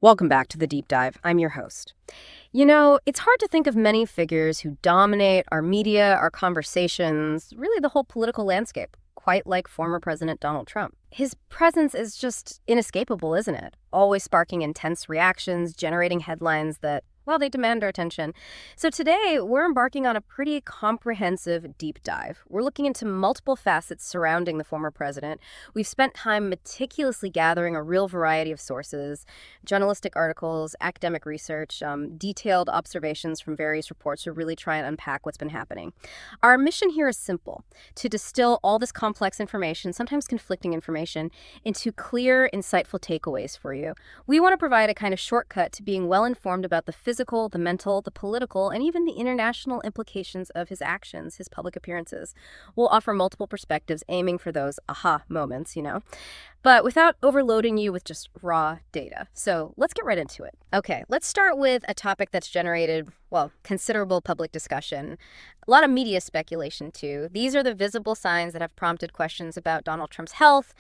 Welcome back to The Deep Dive. I'm your host. It's hard to think of many figures who dominate our media, our conversations, really the whole political landscape, quite like former President Donald Trump. His presence is just inescapable, isn't it? Always sparking intense reactions, generating headlines that, well, they demand our attention. So today, we're embarking on a pretty comprehensive deep dive. We're looking into multiple facets surrounding the former president. We've spent time meticulously gathering a real variety of sources, journalistic articles, academic research, detailed observations from various reports to really try and unpack what's been happening. Our mission here is simple: to distill all this complex information, sometimes conflicting information, into clear, insightful takeaways for you. We want to provide a kind of shortcut to being well-informed about the physical, the mental, the political, and even the international implications of his actions, his public appearances. We'll offer multiple perspectives, aiming for those aha moments, but without overloading you with just raw data. So let's get right into it. Okay, let's start with a topic that's generated, well, considerable public discussion. A lot of media speculation, too. These are the visible signs that have prompted questions about Donald Trump's health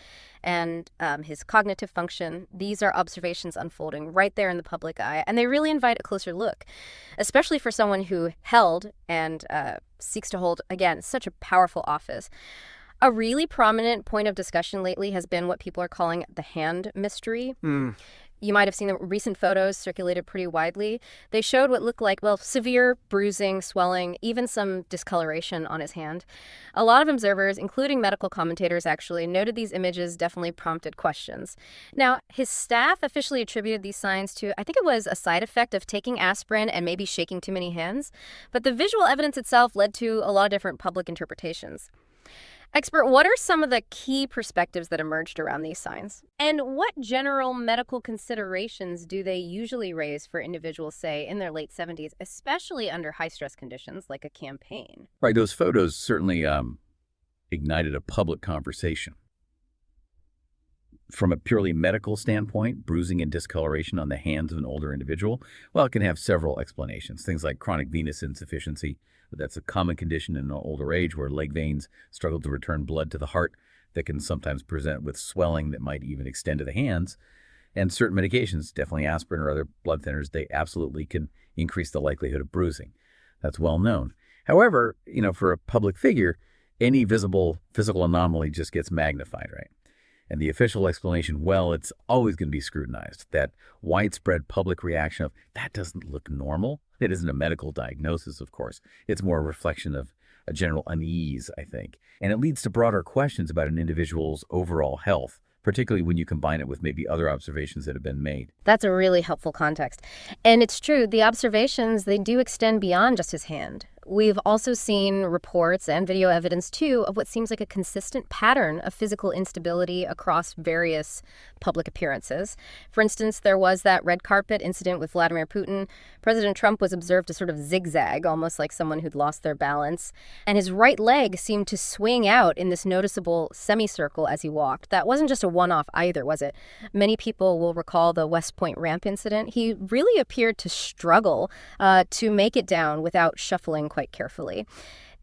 and his cognitive function. These are observations unfolding right there in the public eye, and they really invite a closer look, especially for someone who held and seeks to hold, again, such a powerful office. A really prominent point of discussion lately has been what people are calling the hand mystery. You might have seen the recent photos circulated pretty widely. They showed what looked like, well, severe bruising, swelling, even some discoloration on his hand. A lot of observers, including medical commentators actually, noted these images definitely prompted questions. Now, his staff officially attributed these signs to, I think it was a side effect of taking aspirin and maybe shaking too many hands. But the visual evidence itself led to a lot of different public interpretations. Expert, what are some of the key perspectives that emerged around these signs? And what general medical considerations do they usually raise for individuals, say, in their late 70s, especially under high-stress conditions like a campaign? Right, those photos certainly ignited a public conversation. From a purely medical standpoint, bruising and discoloration on the hands of an older individual, well, it can have several explanations. Things like chronic venous insufficiency, that's a common condition in older age where leg veins struggle to return blood to the heart, that can sometimes present with swelling that might even extend to the hands. And certain medications, definitely aspirin or other blood thinners, they absolutely can increase the likelihood of bruising. That's well known. However, for a public figure, any visible physical anomaly just gets magnified, right? And the official explanation, well, it's always going to be scrutinized. That widespread public reaction of, that doesn't look normal. It isn't a medical diagnosis, of course. It's more a reflection of a general unease, I think. And it leads to broader questions about an individual's overall health, particularly when you combine it with maybe other observations that have been made. That's a really helpful context. And it's true, the observations, they do extend beyond just his hand. We've also seen reports and video evidence, too, of what seems like a consistent pattern of physical instability across various public appearances. For instance, there was that red carpet incident with Vladimir Putin. President Trump was observed to sort of zigzag, almost like someone who'd lost their balance. And his right leg seemed to swing out in this noticeable semicircle as he walked. That wasn't just a one-off either, was it? Many people will recall the West Point ramp incident. He really appeared to struggle to make it down without shuffling quite carefully.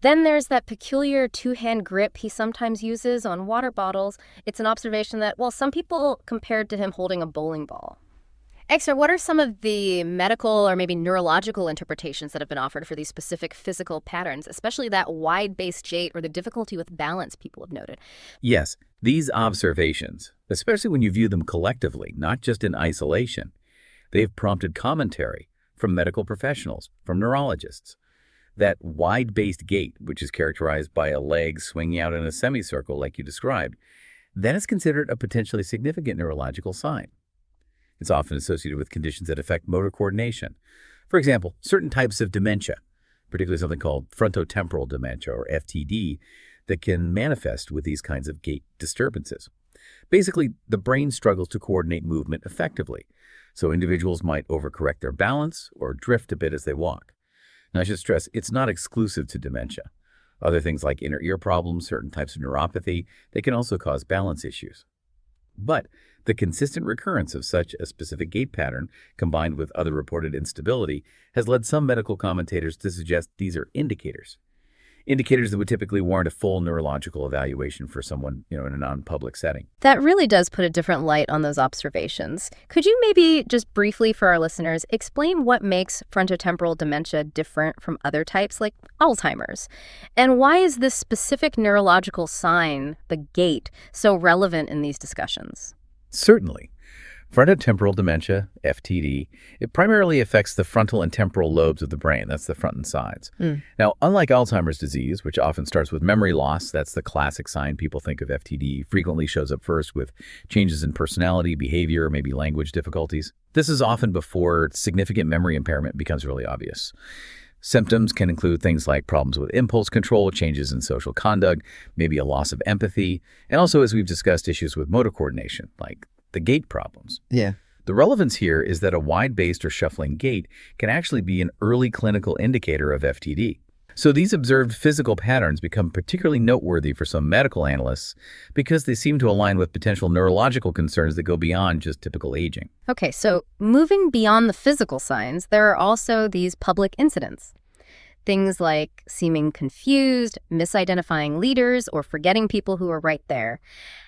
Then there's that peculiar two-hand grip he sometimes uses on water bottles. It's an observation that, well, some people compared to him holding a bowling ball. Extra, what are some of the medical or maybe neurological interpretations that have been offered for these specific physical patterns, especially that wide-based gait or the difficulty with balance people have noted? Yes, these observations, especially when you view them collectively, not just in isolation, they've prompted commentary from medical professionals, from neurologists. That wide-based gait, which is characterized by a leg swinging out in a semicircle like you described, that is considered a potentially significant neurological sign. It's often associated with conditions that affect motor coordination. For example, certain types of dementia, particularly something called frontotemporal dementia or FTD, that can manifest with these kinds of gait disturbances. Basically, the brain struggles to coordinate movement effectively, so individuals might overcorrect their balance or drift a bit as they walk. Now, I should stress, it's not exclusive to dementia. Other things like inner ear problems, certain types of neuropathy, they can also cause balance issues. But the consistent recurrence of such a specific gait pattern, combined with other reported instability, has led some medical commentators to suggest these are indicators. indicators that would typically warrant a full neurological evaluation for someone, in a non-public setting. That really does put a different light on those observations. Could you maybe just briefly for our listeners explain what makes frontotemporal dementia different from other types like Alzheimer's? And why is this specific neurological sign, the gait, so relevant in these discussions? Certainly. Frontotemporal dementia, FTD, it primarily affects the frontal and temporal lobes of the brain. That's the front and sides. Now, unlike Alzheimer's disease, which often starts with memory loss, that's the classic sign people think of FTD, frequently shows up first with changes in personality, behavior, maybe language difficulties. This is often before significant memory impairment becomes really obvious. Symptoms can include things like problems with impulse control, changes in social conduct, maybe a loss of empathy, and also, as we've discussed, issues with motor coordination, like the gait problems. Yeah. The relevance here is that a wide-based or shuffling gait can actually be an early clinical indicator of FTD. So these observed physical patterns become particularly noteworthy for some medical analysts because they seem to align with potential neurological concerns that go beyond just typical aging. Okay, so moving beyond the physical signs, there are also these public incidents. Things like seeming confused, misidentifying leaders, or forgetting people who are right there.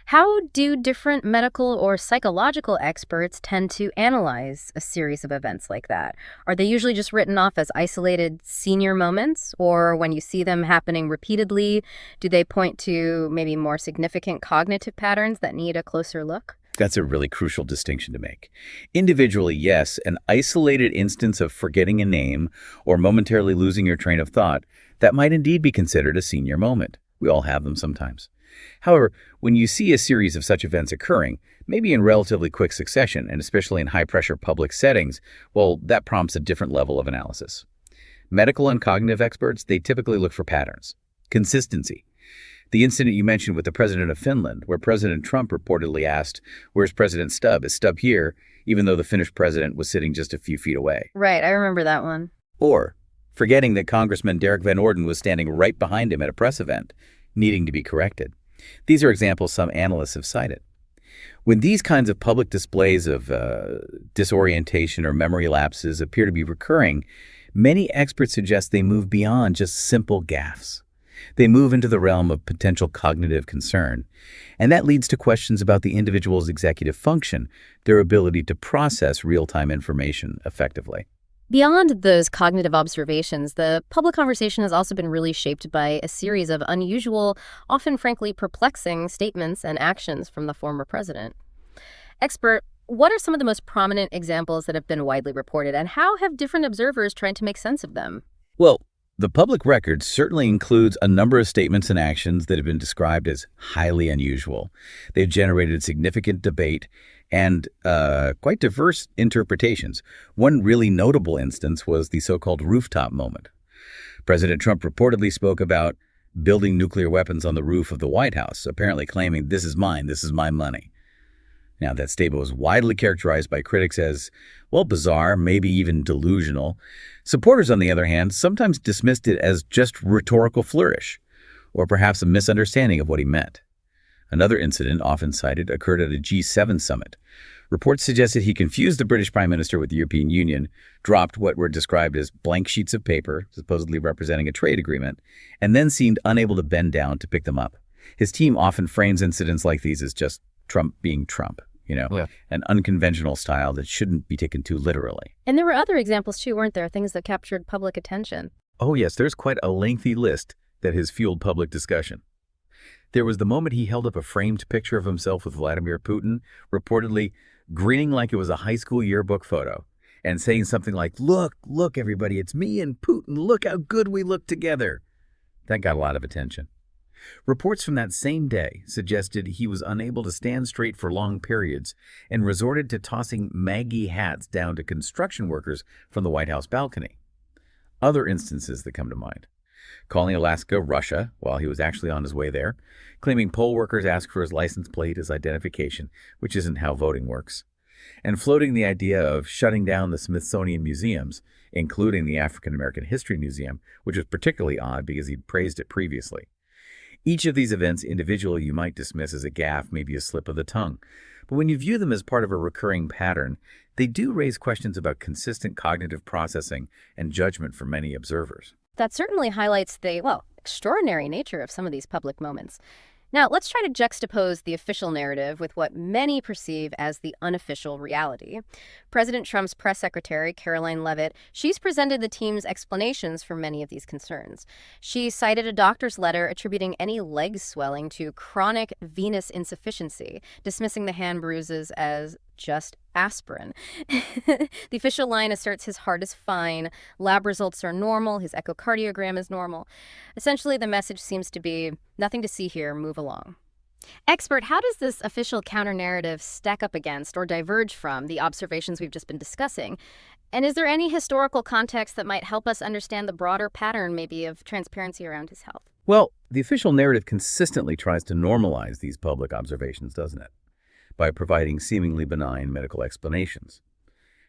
How do different medical or psychological experts tend to analyze a series of events like that? Are they usually just written off as isolated senior moments? Or when you see them happening repeatedly, do they point to maybe more significant cognitive patterns that need a closer look? That's a really crucial distinction to make. Individually, yes, an isolated instance of forgetting a name or momentarily losing your train of thought, that might indeed be considered a senior moment. We all have them sometimes. However, when you see a series of such events occurring, maybe in relatively quick succession, and especially in high-pressure public settings, well, that prompts a different level of analysis. Medical and cognitive experts, they typically look for patterns, consistency. The incident you mentioned with the president of Finland, where President Trump reportedly asked, "Where's President Stubb? Is Stubb here?" even though the Finnish president was sitting just a few feet away. Right, I remember that one. Or forgetting that Congressman Derek Van Orden was standing right behind him at a press event, needing to be corrected. These are examples some analysts have cited. When these kinds of public displays of disorientation or memory lapses appear to be recurring, many experts suggest they move beyond just simple gaffes. They move into the realm of potential cognitive concern, and that leads to questions about the individual's executive function, their ability to process real-time information effectively. Beyond those cognitive observations, the public conversation has also been really shaped by a series of unusual, often frankly perplexing statements and actions from the former president. Expert, what are some of the most prominent examples that have been widely reported, and how have different observers tried to make sense of them? Well, the public record certainly includes a number of statements and actions that have been described as highly unusual. They've generated significant debate and quite diverse interpretations. One really notable instance was the so-called rooftop moment. President Trump reportedly spoke about building nuclear weapons on the roof of the White House, apparently claiming, "This is mine, this is my money." Now, that statement was widely characterized by critics as, well, bizarre, maybe even delusional. Supporters, on the other hand, sometimes dismissed it as just rhetorical flourish, or perhaps a misunderstanding of what he meant. Another incident, often cited, occurred at a G7 summit. Reports suggested he confused the British Prime Minister with the European Union, dropped what were described as blank sheets of paper, supposedly representing a trade agreement, and then seemed unable to bend down to pick them up. His team often frames incidents like these as just Trump being Trump. An unconventional style that shouldn't be taken too literally. And there were other examples too, weren't there? Things that captured public attention. Oh yes, there's quite a lengthy list that has fueled public discussion. There was the moment he held up a framed picture of himself with Vladimir Putin, reportedly grinning like it was a high school yearbook photo, and saying something like, look, everybody, it's me and Putin, look how good we look together. That got a lot of attention. Reports from that same day suggested he was unable to stand straight for long periods and resorted to tossing Maggie hats down to construction workers from the White House balcony. Other instances that come to mind: calling Alaska Russia while he was actually on his way there, claiming poll workers asked for his license plate as identification, which isn't how voting works, and floating the idea of shutting down the Smithsonian museums, including the African American History Museum, which was particularly odd because he'd praised it previously. Each of these events individually you might dismiss as a gaffe, maybe a slip of the tongue. But when you view them as part of a recurring pattern, they do raise questions about consistent cognitive processing and judgment for many observers. That certainly highlights the, extraordinary nature of some of these public moments. Now, let's try to juxtapose the official narrative with what many perceive as the unofficial reality. President Trump's press secretary, Caroline Leavitt, she's presented the team's explanations for many of these concerns. She cited a doctor's letter attributing any leg swelling to chronic venous insufficiency, dismissing the hand bruises as just aspirin. The official line asserts his heart is fine, lab results are normal, his echocardiogram is normal. Essentially, the message seems to be nothing to see here, move along. Expert, how does this official counter-narrative stack up against or diverge from the observations we've just been discussing? And is there any historical context that might help us understand the broader pattern, maybe, of transparency around his health? Well, the official narrative consistently tries to normalize these public observations, doesn't it? By providing seemingly benign medical explanations.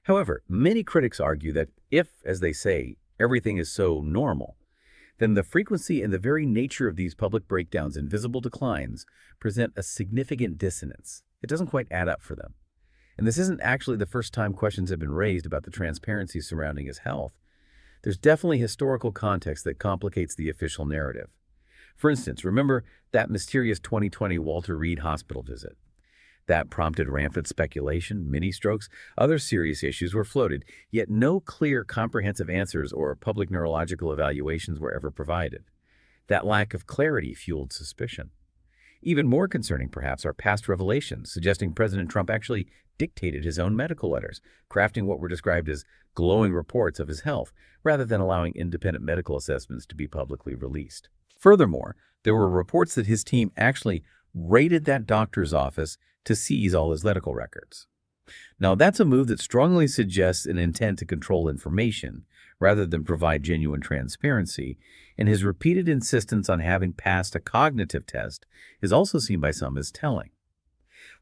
However, many critics argue that if, as they say, everything is so normal, then the frequency and the very nature of these public breakdowns and visible declines present a significant dissonance. It doesn't quite add up for them. And this isn't actually the first time questions have been raised about the transparency surrounding his health. There's definitely historical context that complicates the official narrative. For instance, remember that mysterious 2020 Walter Reed Hospital visit? That prompted rampant speculation, mini-strokes, other serious issues were floated, yet no clear, comprehensive answers or public neurological evaluations were ever provided. That lack of clarity fueled suspicion. Even more concerning, perhaps, are past revelations suggesting President Trump actually dictated his own medical letters, crafting what were described as glowing reports of his health, rather than allowing independent medical assessments to be publicly released. Furthermore, there were reports that his team actually raided that doctor's office to seize all his medical records. Now, that's a move that strongly suggests an intent to control information rather than provide genuine transparency, and his repeated insistence on having passed a cognitive test is also seen by some as telling.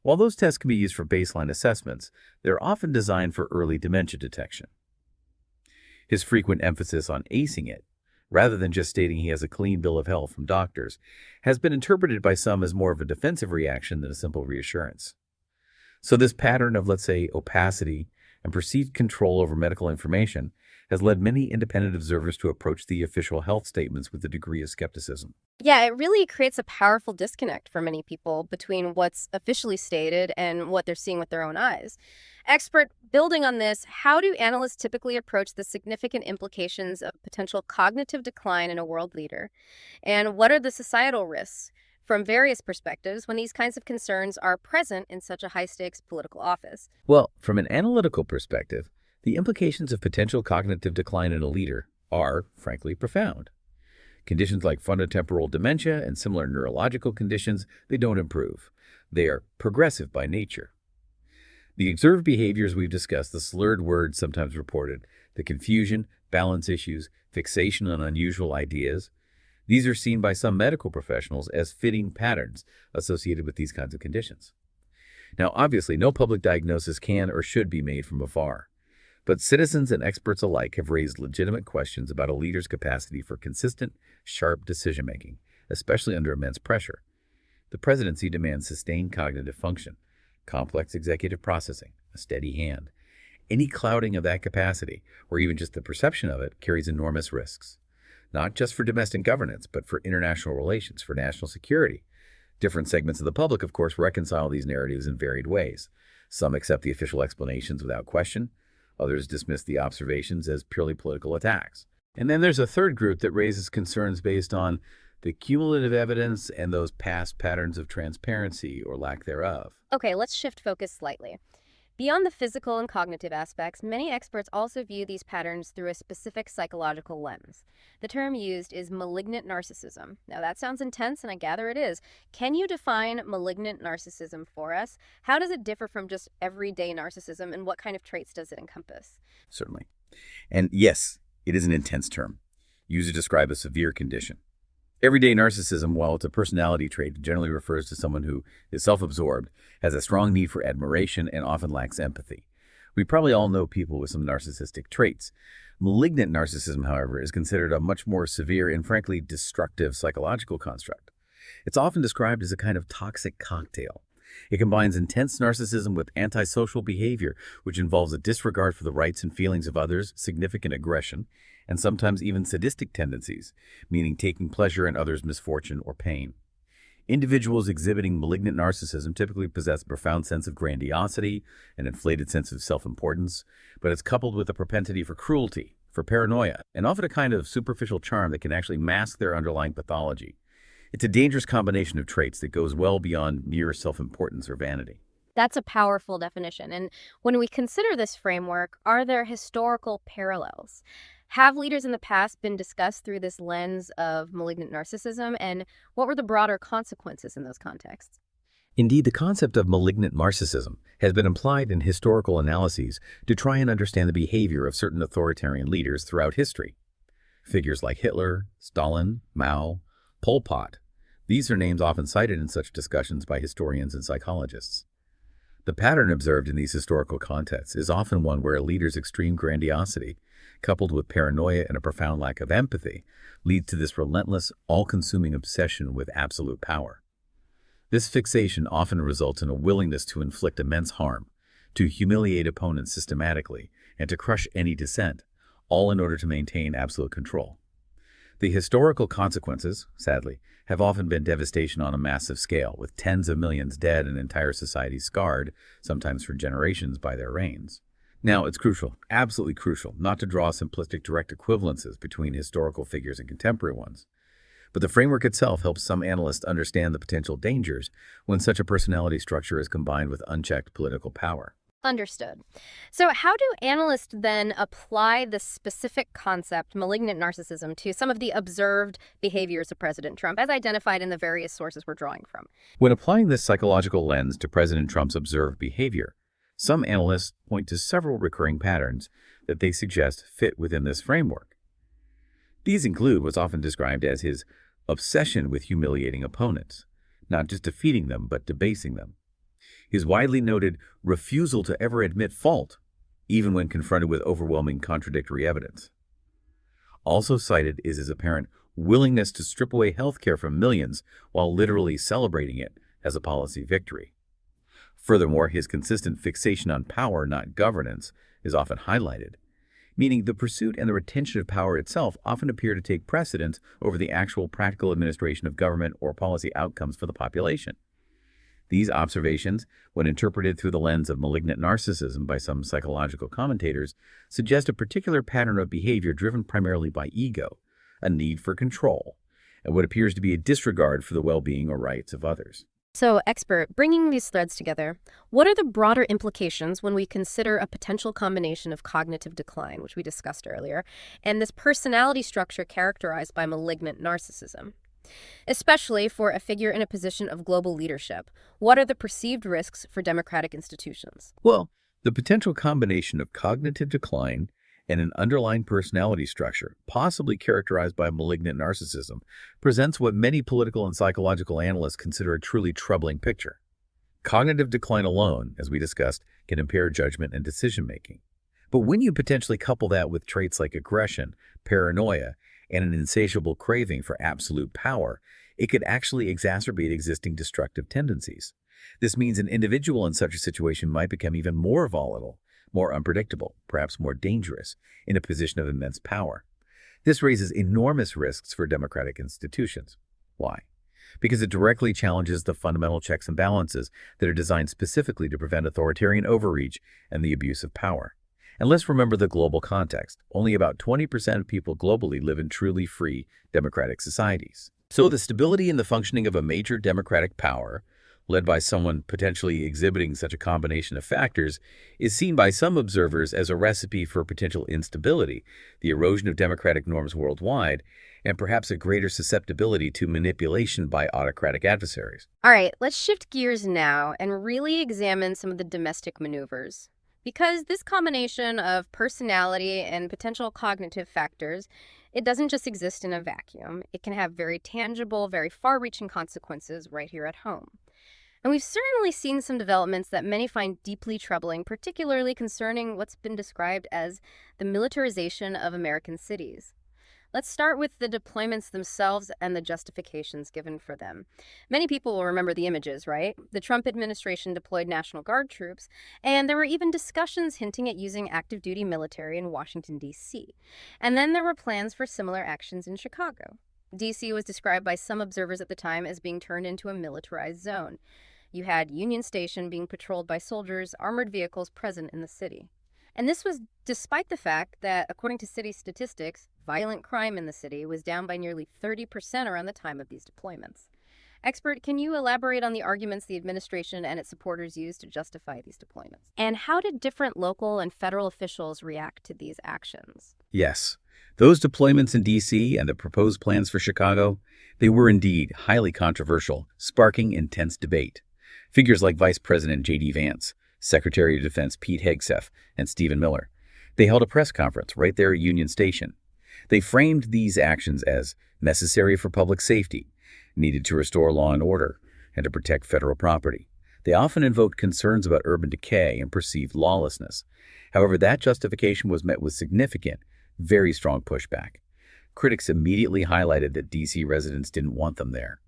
While those tests can be used for baseline assessments, they're often designed for early dementia detection. His frequent emphasis on acing it, rather than just stating he has a clean bill of health from doctors, has been interpreted by some as more of a defensive reaction than a simple reassurance. So this pattern of, let's say, opacity and perceived control over medical information has led many independent observers to approach the official health statements with a degree of skepticism. Yeah, it really creates a powerful disconnect for many people between what's officially stated and what they're seeing with their own eyes. Expert, building on this, how do analysts typically approach the significant implications of potential cognitive decline in a world leader? And what are the societal risks from various perspectives when these kinds of concerns are present in such a high-stakes political office? Well, from an analytical perspective, the implications of potential cognitive decline in a leader are, frankly, profound. Conditions like frontotemporal dementia and similar neurological conditions, they don't improve. They are progressive by nature. The observed behaviors we've discussed, the slurred words sometimes reported, the confusion, balance issues, fixation on unusual ideas, these are seen by some medical professionals as fitting patterns associated with these kinds of conditions. Now, obviously, no public diagnosis can or should be made from afar. But citizens and experts alike have raised legitimate questions about a leader's capacity for consistent, sharp decision-making, especially under immense pressure. The presidency demands sustained cognitive function, complex executive processing, a steady hand. Any clouding of that capacity, or even just the perception of it, carries enormous risks. Not just for domestic governance, but for international relations, for national security. Different segments of the public, of course, reconcile these narratives in varied ways. Some accept the official explanations without question. Others dismiss the observations as purely political attacks. And then there's a third group that raises concerns based on the cumulative evidence and those past patterns of transparency or lack thereof. Okay, let's shift focus slightly. Beyond the physical and cognitive aspects, many experts also view these patterns through a specific psychological lens. The term used is malignant narcissism. Now, that sounds intense, and I gather it is. Can you define malignant narcissism for us? How does it differ from just everyday narcissism, and what kind of traits does it encompass? Certainly. And yes, it is an intense term, used to describe a severe condition. Everyday narcissism, while it's a personality trait, generally refers to someone who is self-absorbed, has a strong need for admiration, and often lacks empathy. We probably all know people with some narcissistic traits. Malignant narcissism, however, is considered a much more severe and frankly destructive psychological construct. It's often described as a kind of toxic cocktail, It combines intense narcissism with antisocial behavior, which involves a disregard for the rights and feelings of others, significant aggression, and sometimes even sadistic tendencies, meaning taking pleasure in others' misfortune or pain. Individuals exhibiting malignant narcissism typically possess a profound sense of grandiosity, an inflated sense of self-importance, but it's coupled with a propensity for cruelty, for paranoia, and often a kind of superficial charm that can actually mask their underlying pathology. It's a dangerous combination of traits that goes well beyond mere self-importance or vanity. That's a powerful definition. And when we consider this framework, are there historical parallels? Have leaders in the past been discussed through this lens of malignant narcissism, and what were the broader consequences in those contexts? Indeed, the concept of malignant narcissism has been implied in historical analyses to try and understand the behavior of certain authoritarian leaders throughout history. Figures like Hitler, Stalin, Mao, Pol Pot. These are names often cited in such discussions by historians and psychologists. The pattern observed in these historical contexts is often one where a leader's extreme grandiosity, coupled with paranoia and a profound lack of empathy, leads to this relentless, all-consuming obsession with absolute power. This fixation often results in a willingness to inflict immense harm, to humiliate opponents systematically, and to crush any dissent, all in order to maintain absolute control. The historical consequences, sadly, have often been devastation on a massive scale, with tens of millions dead and entire societies scarred, sometimes for generations, by their reigns. Now, it's crucial, absolutely crucial, not to draw simplistic direct equivalences between historical figures and contemporary ones. But the framework itself helps some analysts understand the potential dangers when such a personality structure is combined with unchecked political power. Understood. So, how do analysts then apply the specific concept, malignant narcissism, to some of the observed behaviors of President Trump, as identified in the various sources we're drawing from? When applying this psychological lens to President Trump's observed behavior, some analysts point to several recurring patterns that they suggest fit within this framework. These include what's often described as his obsession with humiliating opponents, not just defeating them, but debasing them. His widely noted refusal to ever admit fault, even when confronted with overwhelming contradictory evidence. Also cited is his apparent willingness to strip away health care from millions while literally celebrating it as a policy victory. Furthermore, his consistent fixation on power, not governance, is often highlighted, meaning the pursuit and the retention of power itself often appear to take precedence over the actual practical administration of government or policy outcomes for the population. These observations, when interpreted through the lens of malignant narcissism by some psychological commentators, suggest a particular pattern of behavior driven primarily by ego, a need for control, and what appears to be a disregard for the well-being or rights of others. So, expert, bringing these threads together, what are the broader implications when we consider a potential combination of cognitive decline, which we discussed earlier, and this personality structure characterized by malignant narcissism? Especially for a figure in a position of global leadership, what are the perceived risks for democratic institutions? Well, the potential combination of cognitive decline and an underlying personality structure, possibly characterized by malignant narcissism, presents what many political and psychological analysts consider a truly troubling picture. Cognitive decline alone, as we discussed, can impair judgment and decision-making. But when you potentially couple that with traits like aggression, paranoia, and an insatiable craving for absolute power, it could actually exacerbate existing destructive tendencies. This means an individual in such a situation might become even more volatile, more unpredictable, perhaps more dangerous, in a position of immense power. This raises enormous risks for democratic institutions. Why? Because it directly challenges the fundamental checks and balances that are designed specifically to prevent authoritarian overreach and the abuse of power. And let's remember the global context. Only about 20% of people globally live in truly free democratic societies. So the stability and the functioning of a major democratic power, led by someone potentially exhibiting such a combination of factors, is seen by some observers as a recipe for potential instability, the erosion of democratic norms worldwide, and perhaps a greater susceptibility to manipulation by autocratic adversaries. All right, let's shift gears now and really examine some of the domestic maneuvers. Because this combination of personality and potential cognitive factors, it doesn't just exist in a vacuum. It can have very tangible, very far-reaching consequences right here at home. And we've certainly seen some developments that many find deeply troubling, particularly concerning what's been described as the militarization of American cities. Let's start with the deployments themselves and the justifications given for them. Many people will remember the images, right? The Trump administration deployed National Guard troops, and there were even discussions hinting at using active duty military in Washington, D.C. And then there were plans for similar actions in Chicago. D.C. was described by some observers at the time as being turned into a militarized zone. You had Union Station being patrolled by soldiers, armored vehicles present in the city. And this was despite the fact that, according to city statistics, violent crime in the city was down by nearly 30% around the time of these deployments. Expert, can you elaborate on the arguments the administration and its supporters used to justify these deployments? And how did different local and federal officials react to these actions? Yes, those deployments in D.C. and the proposed plans for Chicago, they were indeed highly controversial, sparking intense debate. Figures like Vice President J.D. Vance, Secretary of Defense Pete Hegseth, and Stephen Miller, they held a press conference right there at Union Station. They framed these actions as necessary for public safety, needed to restore law and order, and to protect federal property. They often invoked concerns about urban decay and perceived lawlessness. However, that justification was met with significant, very strong pushback. Critics immediately highlighted that D.C. residents didn't want them there.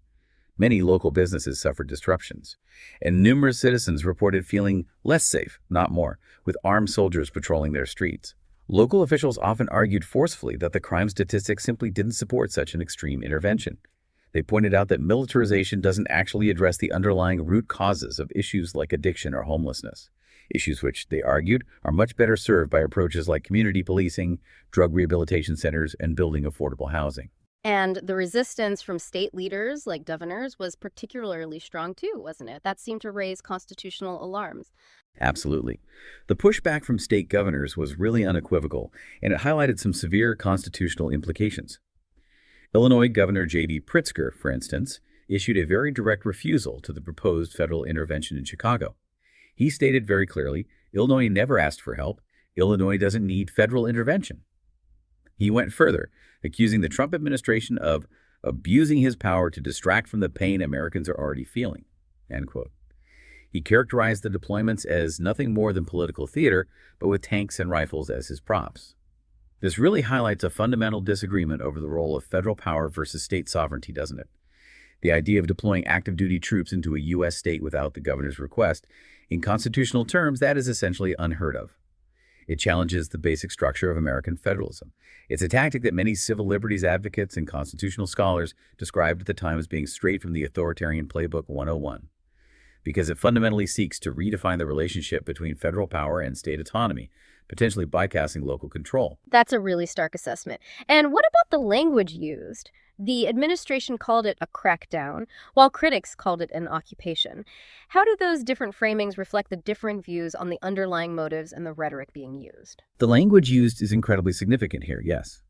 Many local businesses suffered disruptions, and numerous citizens reported feeling less safe, not more, with armed soldiers patrolling their streets. Local officials often argued forcefully that the crime statistics simply didn't support such an extreme intervention. They pointed out that militarization doesn't actually address the underlying root causes of issues like addiction or homelessness, issues which, they argued, are much better served by approaches like community policing, drug rehabilitation centers, and building affordable housing. And the resistance from state leaders like governors was particularly strong too, wasn't it? That seemed to raise constitutional alarms. Absolutely. The pushback from state governors was really unequivocal, and it highlighted some severe constitutional implications. Illinois Governor J.D. Pritzker, for instance, issued a very direct refusal to the proposed federal intervention in Chicago. He stated very clearly, Illinois never asked for help. Illinois doesn't need federal intervention. He went further, accusing the Trump administration of abusing his power to distract from the pain Americans are already feeling. End quote. He characterized the deployments as nothing more than political theater, but with tanks and rifles as his props. This really highlights a fundamental disagreement over the role of federal power versus state sovereignty, doesn't it? The idea of deploying active duty troops into a U.S. state without the governor's request, in constitutional terms, that is essentially unheard of. It challenges the basic structure of American federalism. It's a tactic that many civil liberties advocates and constitutional scholars described at the time as being straight from the authoritarian playbook 101, because it fundamentally seeks to redefine the relationship between federal power and state autonomy, potentially bypassing local control. That's a really stark assessment. And what about the language used? The administration called it a crackdown, while critics called it an occupation. How do those different framings reflect the different views on the underlying motives and the rhetoric being used? The language used is incredibly significant here, yes.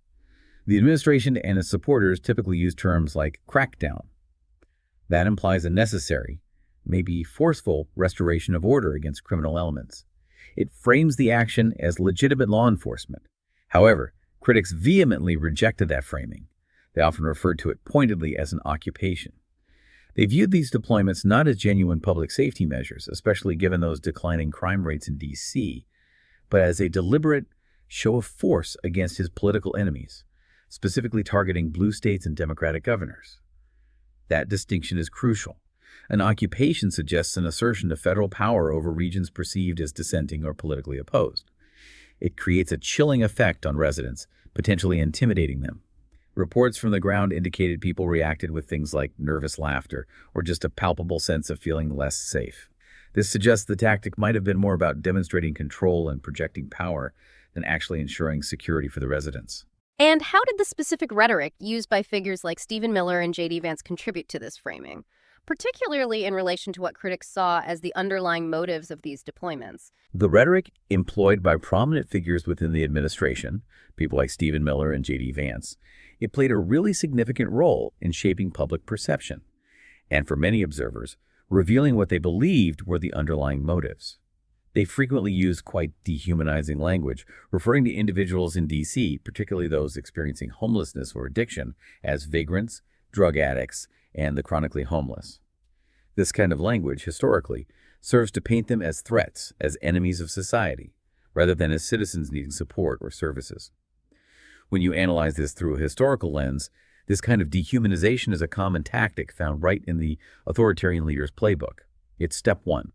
The administration and its supporters typically use terms like crackdown. That implies a necessary, maybe forceful, restoration of order against criminal elements. It frames the action as legitimate law enforcement. However, critics vehemently rejected that framing. They often referred to it pointedly as an occupation. They viewed these deployments not as genuine public safety measures, especially given those declining crime rates in D.C., but as a deliberate show of force against his political enemies, specifically targeting blue states and Democratic governors. That distinction is crucial. An occupation suggests an assertion of federal power over regions perceived as dissenting or politically opposed. It creates a chilling effect on residents, potentially intimidating them. Reports from the ground indicated people reacted with things like nervous laughter or just a palpable sense of feeling less safe. This suggests the tactic might have been more about demonstrating control and projecting power than actually ensuring security for the residents. And how did the specific rhetoric used by figures like Stephen Miller and J.D. Vance contribute to this framing, particularly in relation to what critics saw as the underlying motives of these deployments? The rhetoric employed by prominent figures within the administration, people like Stephen Miller and J.D. Vance, it played a really significant role in shaping public perception, and for many observers, revealing what they believed were the underlying motives. They frequently used quite dehumanizing language, referring to individuals in D.C., particularly those experiencing homelessness or addiction, as vagrants, drug addicts, and the chronically homeless. This kind of language, historically, serves to paint them as threats, as enemies of society, rather than as citizens needing support or services. When you analyze this through a historical lens, this kind of dehumanization is a common tactic found right in the authoritarian leader's playbook. It's step one.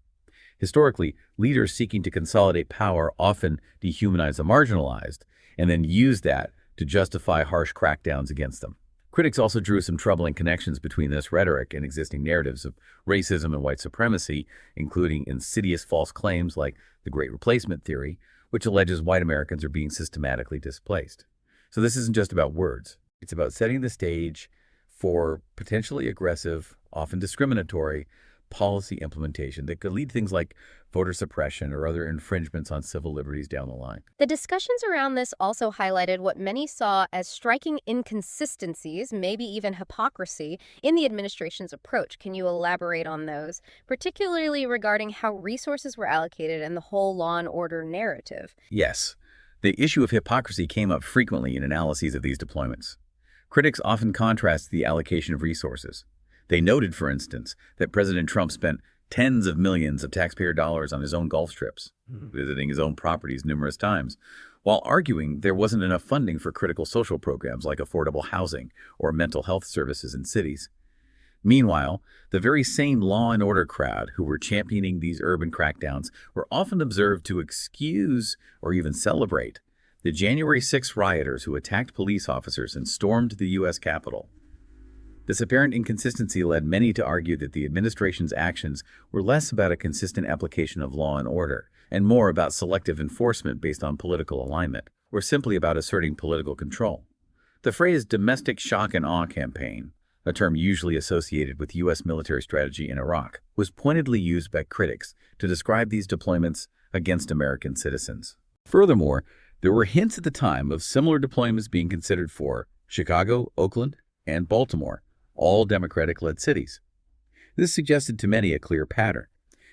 Historically, leaders seeking to consolidate power often dehumanize the marginalized and then use that to justify harsh crackdowns against them. Critics also drew some troubling connections between this rhetoric and existing narratives of racism and white supremacy, including insidious false claims like the Great Replacement theory, which alleges white Americans are being systematically displaced. So this isn't just about words. It's about setting the stage for potentially aggressive, often discriminatory, policy implementation that could lead to things like voter suppression or other infringements on civil liberties down the line. The discussions around this also highlighted what many saw as striking inconsistencies, maybe even hypocrisy, in the administration's approach. Can you elaborate on those, particularly regarding how resources were allocated and the whole law and order narrative? Yes, the issue of hypocrisy came up frequently in analyses of these deployments. Critics often contrast the allocation of resources. They noted, for instance, that President Trump spent tens of millions of taxpayer dollars on his own Gulf trips, visiting his own properties numerous times, while arguing there wasn't enough funding for critical social programs like affordable housing or mental health services in cities. Meanwhile, the very same law and order crowd who were championing these urban crackdowns were often observed to excuse or even celebrate the January 6 rioters who attacked police officers and stormed the U.S. Capitol. This apparent inconsistency led many to argue that the administration's actions were less about a consistent application of law and order and more about selective enforcement based on political alignment, or simply about asserting political control. The phrase domestic shock and awe campaign, a term usually associated with U.S. military strategy in Iraq, was pointedly used by critics to describe these deployments against American citizens. Furthermore, there were hints at the time of similar deployments being considered for Chicago, Oakland, and Baltimore, all Democratic-led cities. This suggested to many a clear pattern,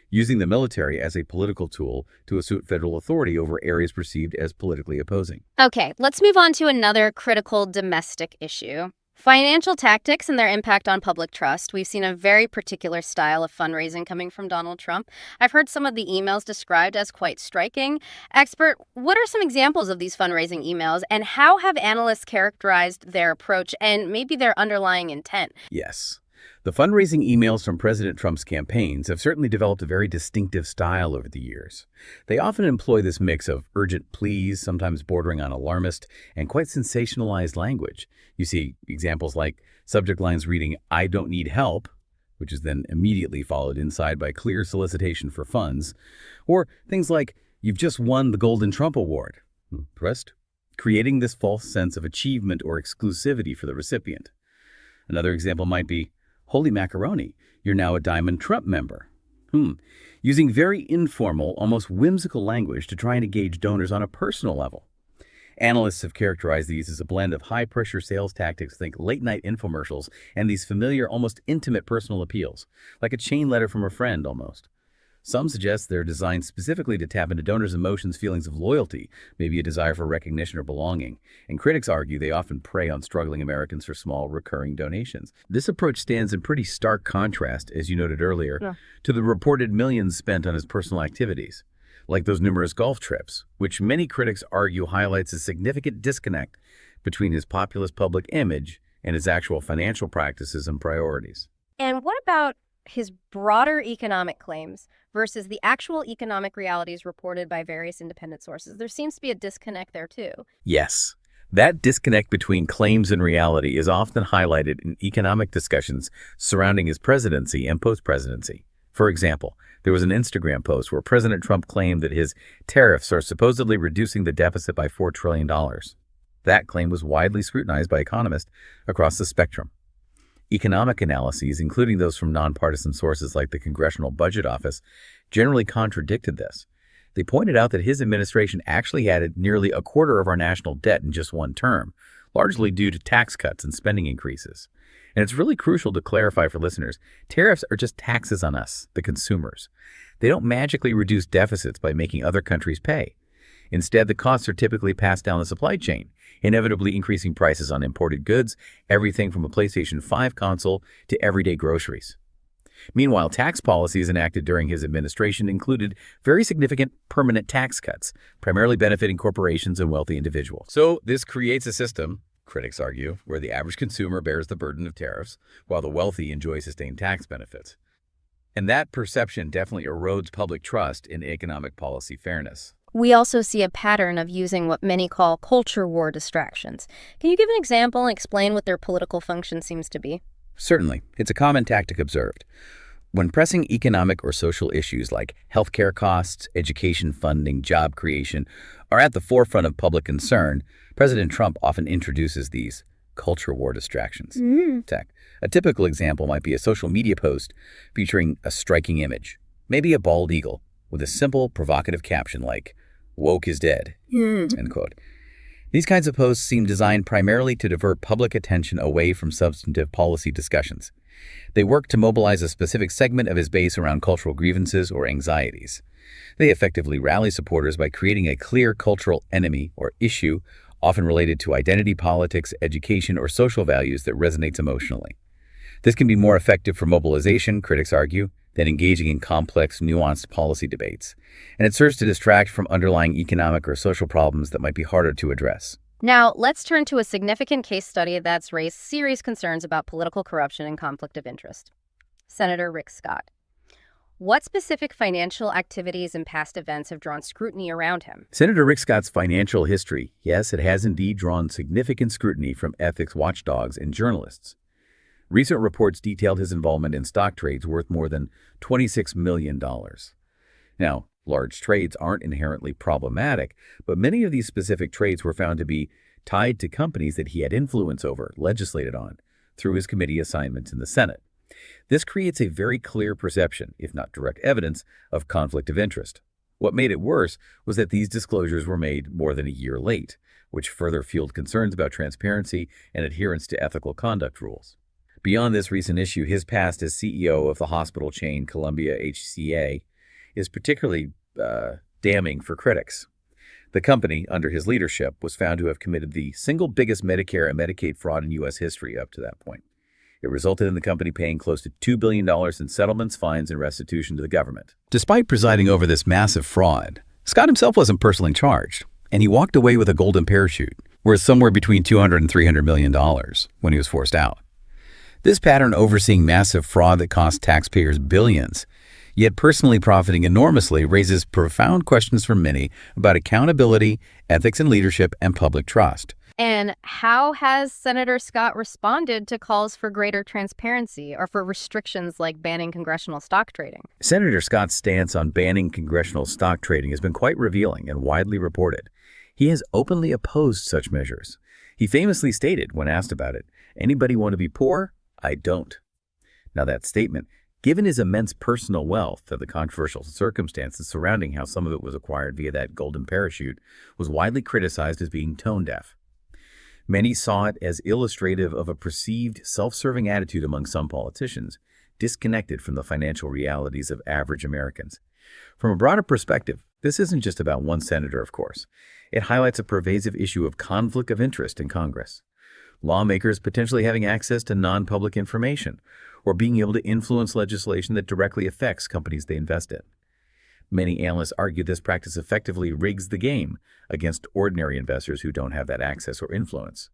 using the military as a political tool to assert federal authority over areas perceived as politically opposing. Okay, let's move on to another critical domestic issue. Financial tactics and their impact on public trust. We've seen a very particular style of fundraising coming from Donald Trump. I've heard some of the emails described as quite striking. Expert, what are some examples of these fundraising emails, and how have analysts characterized their approach and maybe their underlying intent? Yes. The fundraising emails from President Trump's campaigns have certainly developed a very distinctive style over the years. They often employ this mix of urgent pleas, sometimes bordering on alarmist, and quite sensationalized language. You see examples like subject lines reading, "I don't need help," which is then immediately followed inside by clear solicitation for funds, or things like, "You've just won the Golden Trump Award," pressed, creating this false sense of achievement or exclusivity for the recipient. Another example might be, "Holy macaroni, you're now a Diamond Trump member." Using very informal, almost whimsical language to try and engage donors on a personal level. Analysts have characterized these as a blend of high-pressure sales tactics, think late-night infomercials, and these familiar, almost intimate personal appeals, like a chain letter from a friend almost. Some suggest they're designed specifically to tap into donors' emotions, feelings of loyalty, maybe a desire for recognition or belonging. And critics argue they often prey on struggling Americans for small, recurring donations. This approach stands in pretty stark contrast, as you noted earlier, to the reported millions spent on his personal activities, like those numerous golf trips, which many critics argue highlights a significant disconnect between his populist public image and his actual financial practices and priorities. And what about his broader economic claims versus the actual economic realities reported by various independent sources? There seems to be a disconnect there, too. Yes, that disconnect between claims and reality is often highlighted in economic discussions surrounding his presidency and post-presidency. For example, there was an Instagram post where President Trump claimed that his tariffs are supposedly reducing the deficit by $4 trillion. That claim was widely scrutinized by economists across the spectrum. Economic analyses, including those from nonpartisan sources like the Congressional Budget Office, generally contradicted this. They pointed out that his administration actually added nearly a quarter of our national debt in just one term, largely due to tax cuts and spending increases. And it's really crucial to clarify for listeners, tariffs are just taxes on us, the consumers. They don't magically reduce deficits by making other countries pay. Instead, the costs are typically passed down the supply chain, inevitably increasing prices on imported goods, everything from a PlayStation 5 console to everyday groceries. Meanwhile, tax policies enacted during his administration included very significant permanent tax cuts, primarily benefiting corporations and wealthy individuals. So this creates a system, critics argue, where the average consumer bears the burden of tariffs, while the wealthy enjoy sustained tax benefits. And that perception definitely erodes public trust in economic policy fairness. We also see a pattern of using what many call culture war distractions. Can you give an example and explain what their political function seems to be? Certainly, it's a common tactic observed. When pressing economic or social issues like healthcare costs, education funding, job creation are at the forefront of public concern, President Trump often introduces these culture war distractions. Tech. A typical example might be a social media post featuring a striking image, maybe a bald eagle, with a simple, provocative caption like, "Woke is dead," end quote. These kinds of posts seem designed primarily to divert public attention away from substantive policy discussions. They work to mobilize a specific segment of his base around cultural grievances or anxieties. They effectively rally supporters by creating a clear cultural enemy or issue, often related to identity politics, education, or social values that resonates emotionally. This can be more effective for mobilization, critics argue, than engaging in complex, nuanced policy debates, and it serves to distract from underlying economic or social problems that might be harder to address. Now, let's turn to a significant case study that's raised serious concerns about political corruption and conflict of interest. Senator Rick Scott. What specific financial activities and past events have drawn scrutiny around him? Senator Rick Scott's financial history, yes, it has indeed drawn significant scrutiny from ethics watchdogs and journalists. Recent reports detailed his involvement in stock trades worth more than $26 million. Now, large trades aren't inherently problematic, but many of these specific trades were found to be tied to companies that he had influence over, legislated on, through his committee assignments in the Senate. This creates a very clear perception, if not direct evidence, of conflict of interest. What made it worse was that these disclosures were made more than a year late, which further fueled concerns about transparency and adherence to ethical conduct rules. Beyond this recent issue, his past as CEO of the hospital chain Columbia HCA is particularly damning for critics. The company, under his leadership, was found to have committed the single biggest Medicare and Medicaid fraud in U.S. history up to that point. It resulted in the company paying close to $2 billion in settlements, fines, and restitution to the government. Despite presiding over this massive fraud, Scott himself wasn't personally charged, and he walked away with a golden parachute, worth somewhere between $200 and $300 million when he was forced out. This pattern overseeing massive fraud that cost taxpayers billions, yet personally profiting enormously, raises profound questions for many about accountability, ethics and leadership, and public trust. And how has Senator Scott responded to calls for greater transparency or for restrictions like banning congressional stock trading? Senator Scott's stance on banning congressional stock trading has been quite revealing and widely reported. He has openly opposed such measures. He famously stated, when asked about it, "Anybody want to be poor? I don't." Now that statement, given his immense personal wealth and the controversial circumstances surrounding how some of it was acquired via that golden parachute, was widely criticized as being tone-deaf. Many saw it as illustrative of a perceived self-serving attitude among some politicians, disconnected from the financial realities of average Americans. From a broader perspective, this isn't just about one senator, of course. It highlights a pervasive issue of conflict of interest in Congress. Lawmakers potentially having access to non-public information or being able to influence legislation that directly affects companies they invest in. Many analysts argue this practice effectively rigs the game against ordinary investors who don't have that access or influence,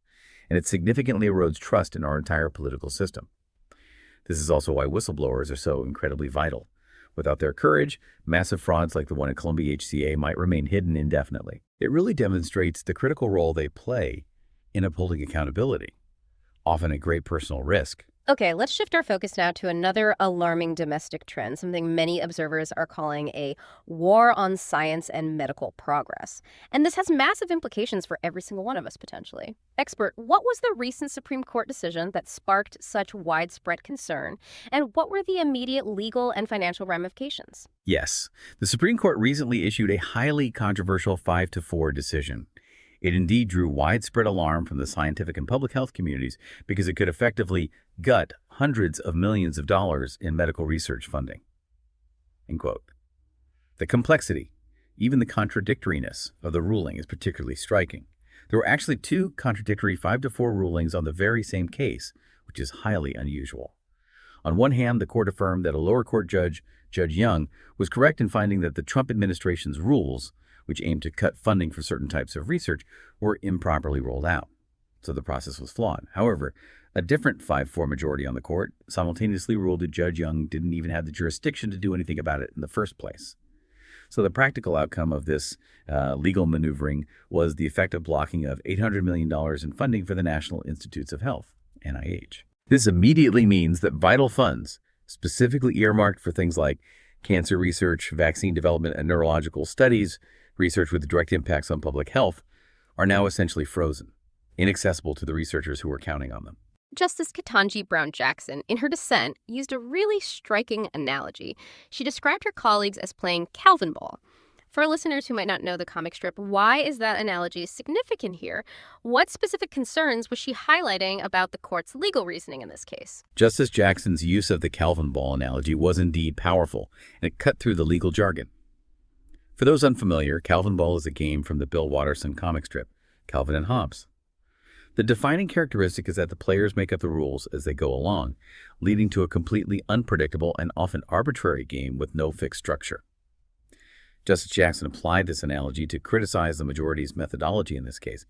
and it significantly erodes trust in our entire political system. This is also why whistleblowers are so incredibly vital. Without their courage, massive frauds like the one at Columbia HCA might remain hidden indefinitely. It really demonstrates the critical role they play in upholding accountability, often at great personal risk. Okay, let's shift our focus now to another alarming domestic trend, something many observers are calling a war on science and medical progress. And this has massive implications for every single one of us, potentially. Expert, what was the recent Supreme Court decision that sparked such widespread concern, and what were the immediate legal and financial ramifications? Yes, the Supreme Court recently issued a highly controversial 5-4 decision. It indeed drew widespread alarm from the scientific and public health communities because it could effectively gut hundreds of millions of dollars in medical research funding. End quote. The complexity, even the contradictoriness of the ruling is particularly striking. There were actually two contradictory 5-4 rulings on the very same case, which is highly unusual. On one hand, the court affirmed that a lower court judge, Judge Young, was correct in finding that the Trump administration's rules, which aimed to cut funding for certain types of research, were improperly rolled out. So the process was flawed. However, a different 5-4 majority on the court simultaneously ruled that Judge Young didn't even have the jurisdiction to do anything about it in the first place. So the practical outcome of this legal maneuvering was the effective blocking of $800 million in funding for the National Institutes of Health, NIH. This immediately means that vital funds, specifically earmarked for things like cancer research, vaccine development, and neurological studies, research with direct impacts on public health, are now essentially frozen, inaccessible to the researchers who were counting on them. Justice Ketanji Brown Jackson, in her dissent, used a really striking analogy. She described her colleagues as playing Calvin ball. For listeners who might not know the comic strip, why is that analogy significant here? What specific concerns was she highlighting about the court's legal reasoning in this case? Justice Jackson's use of the Calvin ball analogy was indeed powerful, and it cut through the legal jargon. For those unfamiliar, Calvin ball is a game from the Bill Watterson comic strip, Calvin and Hobbes. The defining characteristic is that the players make up the rules as they go along, leading to a completely unpredictable and often arbitrary game with no fixed structure. Justice Jackson applied this analogy to criticize the majority's methodology in this case.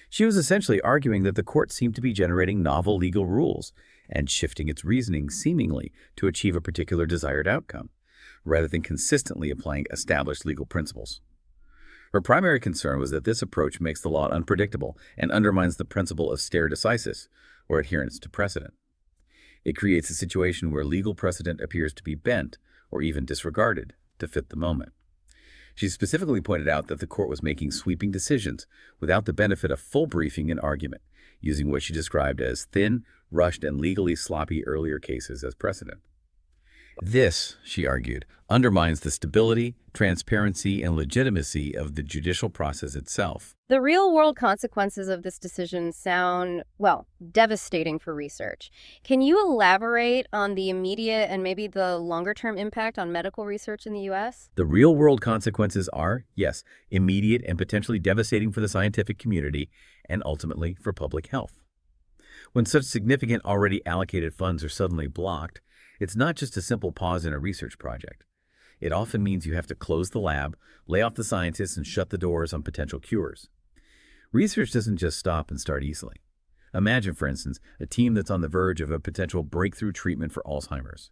She was essentially arguing that the court seemed to be generating novel legal rules and shifting its reasoning seemingly to achieve a particular desired outcome, rather than consistently applying established legal principles. Her primary concern was that this approach makes the law unpredictable and undermines the principle of stare decisis, or adherence to precedent. It creates a situation where legal precedent appears to be bent or even disregarded to fit the moment. She specifically pointed out that the court was making sweeping decisions without the benefit of full briefing and argument, using what she described as thin, rushed, and legally sloppy earlier cases as precedent. This, she argued, undermines the stability, transparency, and legitimacy of the judicial process itself. The real-world consequences of this decision sound, well, devastating for research. Can you elaborate on the immediate and maybe the longer-term impact on medical research in the U.S.? The real-world consequences are, yes, immediate and potentially devastating for the scientific community and ultimately for public health. When such significant already allocated funds are suddenly blocked, it's not just a simple pause in a research project. It often means you have to close the lab, lay off the scientists, and shut the doors on potential cures. Research doesn't just stop and start easily. Imagine, for instance, a team that's on the verge of a potential breakthrough treatment for Alzheimer's,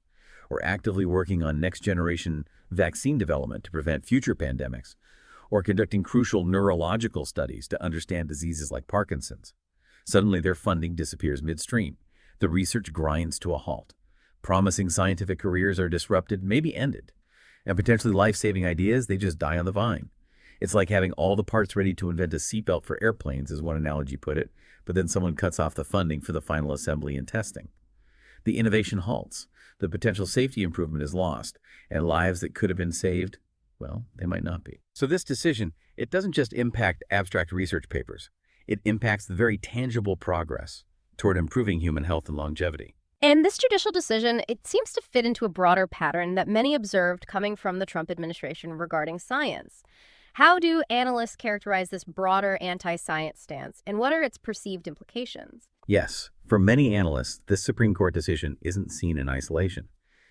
or actively working on next-generation vaccine development to prevent future pandemics, or conducting crucial neurological studies to understand diseases like Parkinson's. Suddenly, their funding disappears midstream. The research grinds to a halt. Promising scientific careers are disrupted, maybe ended. And potentially life-saving ideas, they just die on the vine. It's like having all the parts ready to invent a seatbelt for airplanes, is one analogy put it, but then someone cuts off the funding for the final assembly and testing. The innovation halts, the potential safety improvement is lost, and lives that could have been saved, well, they might not be. So this decision, it doesn't just impact abstract research papers. It impacts the very tangible progress toward improving human health and longevity. And this judicial decision, it seems to fit into a broader pattern that many observed coming from the Trump administration regarding science. How do analysts characterize this broader anti-science stance, and what are its perceived implications? Yes, for many analysts, this Supreme Court decision isn't seen in isolation.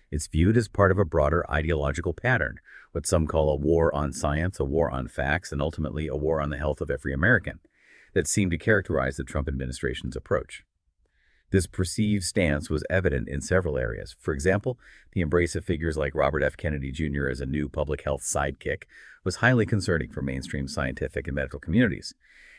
It's viewed as part of a broader ideological pattern, what some call a war on science, a war on facts, and ultimately a war on the health of every American, that seemed to characterize the Trump administration's approach. This perceived stance was evident in several areas. For example, the embrace of figures like Robert F. Kennedy Jr. as a new public health sidekick was highly concerning for mainstream scientific and medical communities.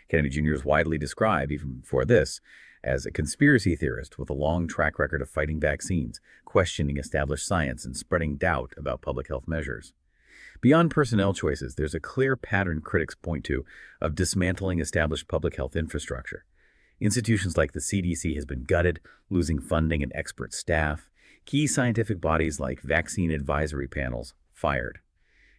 Kennedy Jr. is widely described, even before this, as a conspiracy theorist with a long track record of fighting vaccines, questioning established science, and spreading doubt about public health measures. Beyond personnel choices, there's a clear pattern critics point to of dismantling established public health infrastructure. Institutions like the CDC has been gutted, losing funding and expert staff. Key scientific bodies like vaccine advisory panels fired.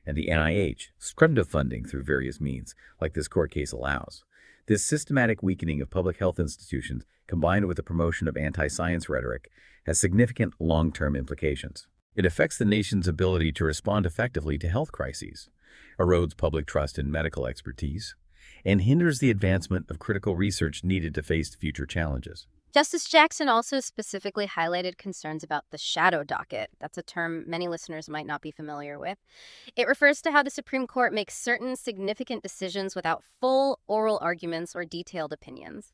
And the NIH scrubbed of funding through various means, like this court case allows. This systematic weakening of public health institutions, combined with the promotion of anti-science rhetoric, has significant long-term implications. It affects the nation's ability to respond effectively to health crises, erodes public trust in medical expertise, and hinders the advancement of critical research needed to face future challenges. Justice Jackson also specifically highlighted concerns about the shadow docket. That's a term many listeners might not be familiar with. It refers to how the Supreme Court makes certain significant decisions without full oral arguments or detailed opinions.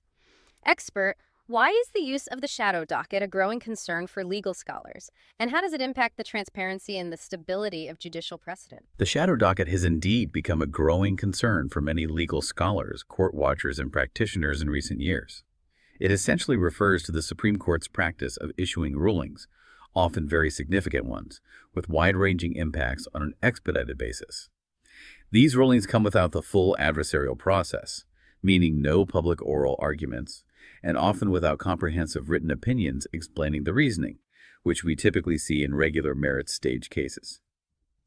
Expert, why is the use of the shadow docket a growing concern for legal scholars? And how does it impact the transparency and the stability of judicial precedent? The shadow docket has indeed become a growing concern for many legal scholars, court watchers, and practitioners in recent years. It essentially refers to the Supreme Court's practice of issuing rulings, often very significant ones, with wide-ranging impacts on an expedited basis. These rulings come without the full adversarial process, meaning no public oral arguments, and often without comprehensive written opinions explaining the reasoning, which we typically see in regular merits stage cases.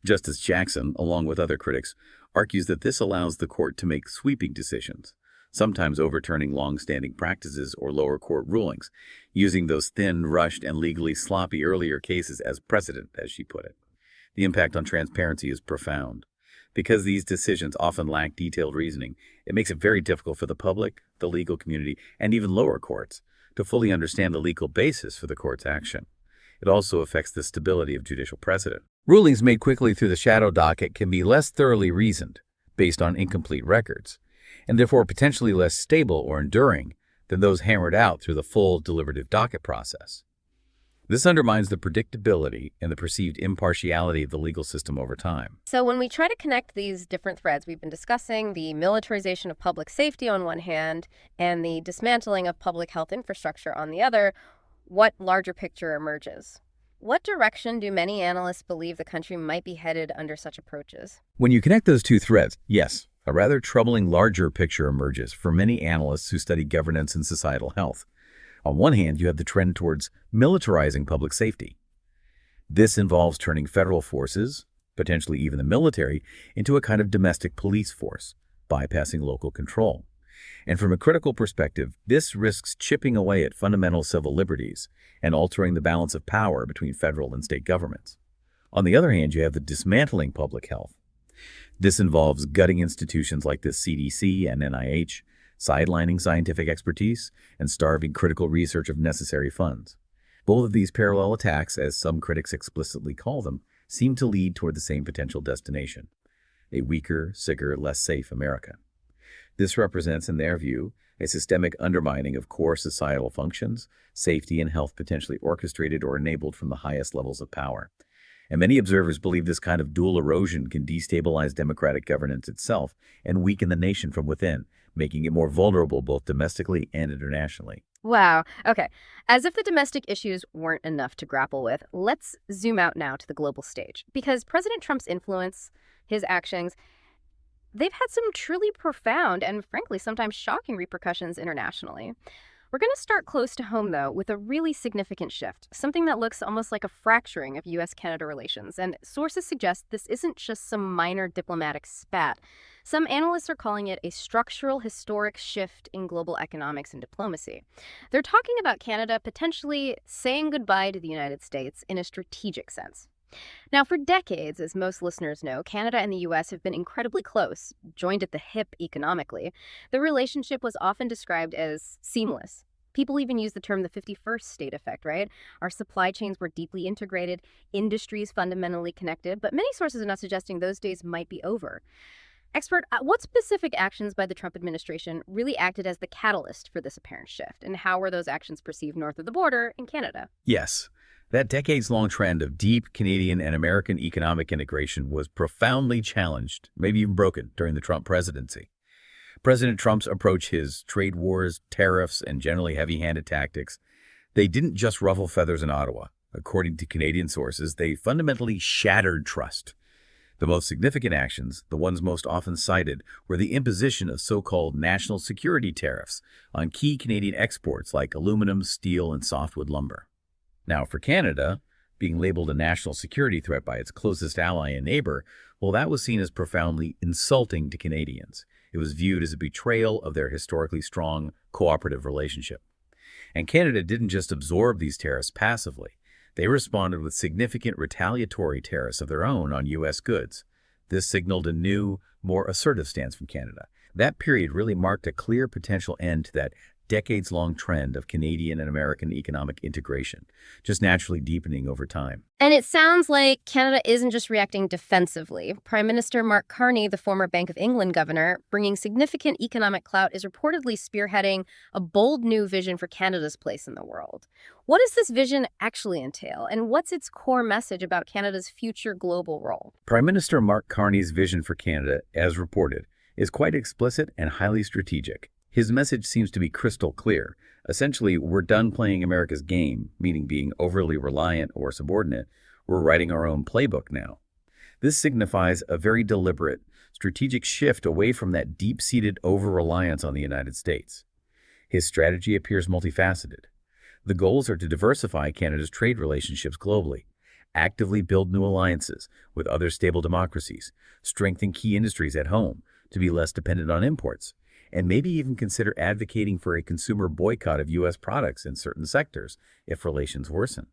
Justice Jackson, along with other critics, argues that this allows the court to make sweeping decisions, sometimes overturning long-standing practices or lower court rulings, using those thin, rushed, and legally sloppy earlier cases as precedent, as she put it. The impact on transparency is profound. Because these decisions often lack detailed reasoning, it makes it very difficult for the public, the legal community, and even lower courts to fully understand the legal basis for the court's action. It also affects the stability of judicial precedent. Rulings made quickly through the shadow docket can be less thoroughly reasoned, based on incomplete records, and therefore potentially less stable or enduring than those hammered out through the full deliberative docket process. This undermines the predictability and the perceived impartiality of the legal system over time. So, when we try to connect these different threads we've been discussing, the militarization of public safety on one hand and the dismantling of public health infrastructure on the other, what larger picture emerges? What direction do many analysts believe the country might be headed under such approaches? When you connect those two threads, yes, a rather troubling larger picture emerges for many analysts who study governance and societal health. On one hand, you have the trend towards militarizing public safety. This involves turning federal forces, potentially even the military, into a kind of domestic police force, bypassing local control. And from a critical perspective, this risks chipping away at fundamental civil liberties and altering the balance of power between federal and state governments. On the other hand, you have the dismantling public health. This involves gutting institutions like the CDC and NIH, sidelining scientific expertise, and starving critical research of necessary funds. Both of these parallel attacks, as some critics explicitly call them, seem to lead toward the same potential destination: a weaker, sicker, less safe America. This represents, in their view, a systemic undermining of core societal functions, safety and health potentially orchestrated or enabled from the highest levels of power. And many observers believe this kind of dual erosion can destabilize democratic governance itself and weaken the nation from within, making it more vulnerable both domestically and internationally. Wow. Okay. As if the domestic issues weren't enough to grapple with, let's zoom out now to the global stage. Because President Trump's influence, his actions, they've had some truly profound and, frankly, sometimes shocking repercussions internationally. We're going to start close to home, though, with a really significant shift, something that looks almost like a fracturing of U.S.-Canada relations. And sources suggest this isn't just some minor diplomatic spat. Some analysts are calling it a structural, historic shift in global economics and diplomacy. They're talking about Canada potentially saying goodbye to the United States in a strategic sense. Now, for decades, as most listeners know, Canada and the U.S. have been incredibly close, joined at the hip economically. The relationship was often described as seamless. People even use the term the 51st state effect, right? Our supply chains were deeply integrated, industries fundamentally connected, but many sources are now suggesting those days might be over. Expert, what specific actions by the Trump administration really acted as the catalyst for this apparent shift, and how were those actions perceived north of the border in Canada? Yes, that decades-long trend of deep Canadian and American economic integration was profoundly challenged, maybe even broken, during the Trump presidency. President Trump's approach, his trade wars, tariffs, and generally heavy-handed tactics, they didn't just ruffle feathers in Ottawa. According to Canadian sources, they fundamentally shattered trust. The most significant actions, the ones most often cited, were the imposition of so-called national security tariffs on key Canadian exports like aluminum, steel, and softwood lumber. Now, for Canada, being labeled a national security threat by its closest ally and neighbor, well, that was seen as profoundly insulting to Canadians. It was viewed as a betrayal of their historically strong, cooperative relationship. And Canada didn't just absorb these tariffs passively. They responded with significant retaliatory tariffs of their own on U.S. goods. This signaled a new, more assertive stance from Canada. That period really marked a clear potential end to that decades-long trend of Canadian and American economic integration, just naturally deepening over time. And it sounds like Canada isn't just reacting defensively. Prime Minister Mark Carney, the former Bank of England governor, bringing significant economic clout, is reportedly spearheading a bold new vision for Canada's place in the world. What does this vision actually entail, and what's its core message about Canada's future global role? Prime Minister Mark Carney's vision for Canada, as reported, is quite explicit and highly strategic. His message seems to be crystal clear. Essentially, we're done playing America's game, meaning being overly reliant or subordinate. We're writing our own playbook now. This signifies a very deliberate, strategic shift away from that deep-seated over-reliance on the United States. His strategy appears multifaceted. The goals are to diversify Canada's trade relationships globally, actively build new alliances with other stable democracies, strengthen key industries at home to be less dependent on imports, and maybe even consider advocating for a consumer boycott of U.S. products in certain sectors if relations worsen.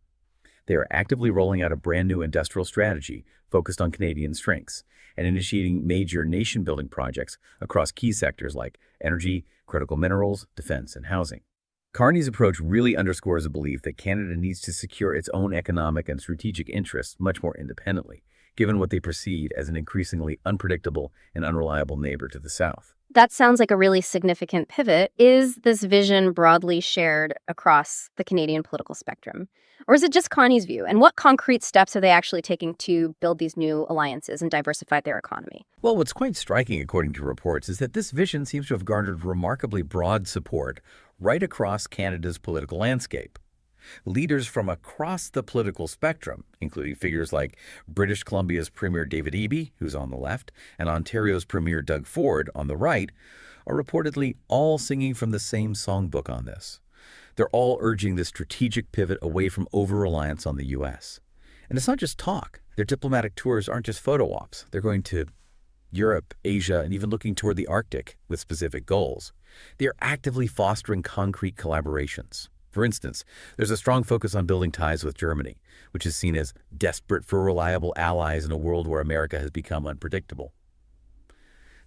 They are actively rolling out a brand new industrial strategy focused on Canadian strengths and initiating major nation-building projects across key sectors like energy, critical minerals, defense, and housing. Carney's approach really underscores a belief that Canada needs to secure its own economic and strategic interests much more independently, given what they perceive as an increasingly unpredictable and unreliable neighbor to the south. That sounds like a really significant pivot. Is this vision broadly shared across the Canadian political spectrum? Or is it just Carney's view? And what concrete steps are they actually taking to build these new alliances and diversify their economy? Well, what's quite striking, according to reports, is that this vision seems to have garnered remarkably broad support right across Canada's political landscape. Leaders from across the political spectrum, including figures like British Columbia's Premier David Eby, who's on the left, and Ontario's Premier Doug Ford on the right, are reportedly all singing from the same songbook on this. They're all urging this strategic pivot away from over-reliance on the U.S. And it's not just talk. Their diplomatic tours aren't just photo ops. They're going to Europe, Asia, and even looking toward the Arctic with specific goals. They are actively fostering concrete collaborations. For instance, there's a strong focus on building ties with Germany, which is seen as desperate for reliable allies in a world where America has become unpredictable.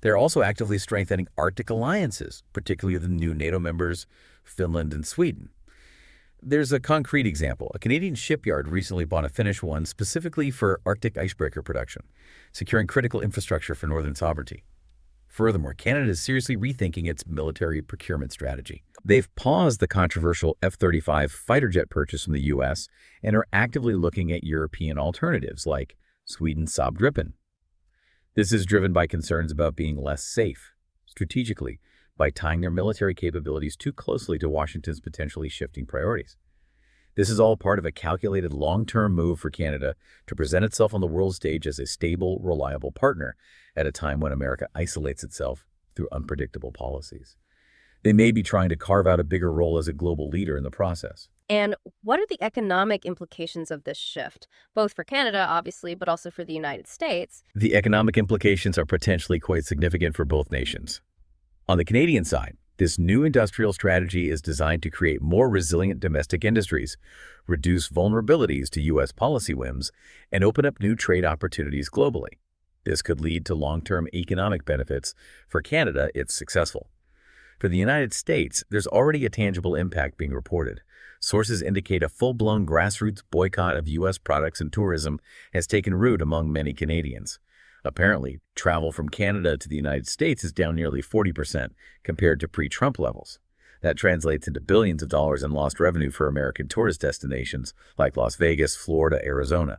They're also actively strengthening Arctic alliances, particularly with the new NATO members, Finland and Sweden. There's a concrete example. A Canadian shipyard recently bought a Finnish one specifically for Arctic icebreaker production, securing critical infrastructure for northern sovereignty. Furthermore, Canada is seriously rethinking its military procurement strategy. They've paused the controversial F-35 fighter jet purchase from the U.S. and are actively looking at European alternatives like Sweden's Saab Gripen. This is driven by concerns about being less safe, strategically, by tying their military capabilities too closely to Washington's potentially shifting priorities. This is all part of a calculated long-term move for Canada to present itself on the world stage as a stable, reliable partner at a time when America isolates itself through unpredictable policies. They may be trying to carve out a bigger role as a global leader in the process. And what are the economic implications of this shift, both for Canada, obviously, but also for the United States? The economic implications are potentially quite significant for both nations. On the Canadian side, this new industrial strategy is designed to create more resilient domestic industries, reduce vulnerabilities to U.S. policy whims, and open up new trade opportunities globally. This could lead to long-term economic benefits for Canada if successful. For the United States, there's already a tangible impact being reported. Sources indicate a full-blown grassroots boycott of U.S. products and tourism has taken root among many Canadians. Apparently, travel from Canada to the United States is down nearly 40% compared to pre-Trump levels. That translates into billions of dollars in lost revenue for American tourist destinations like Las Vegas, Florida, Arizona.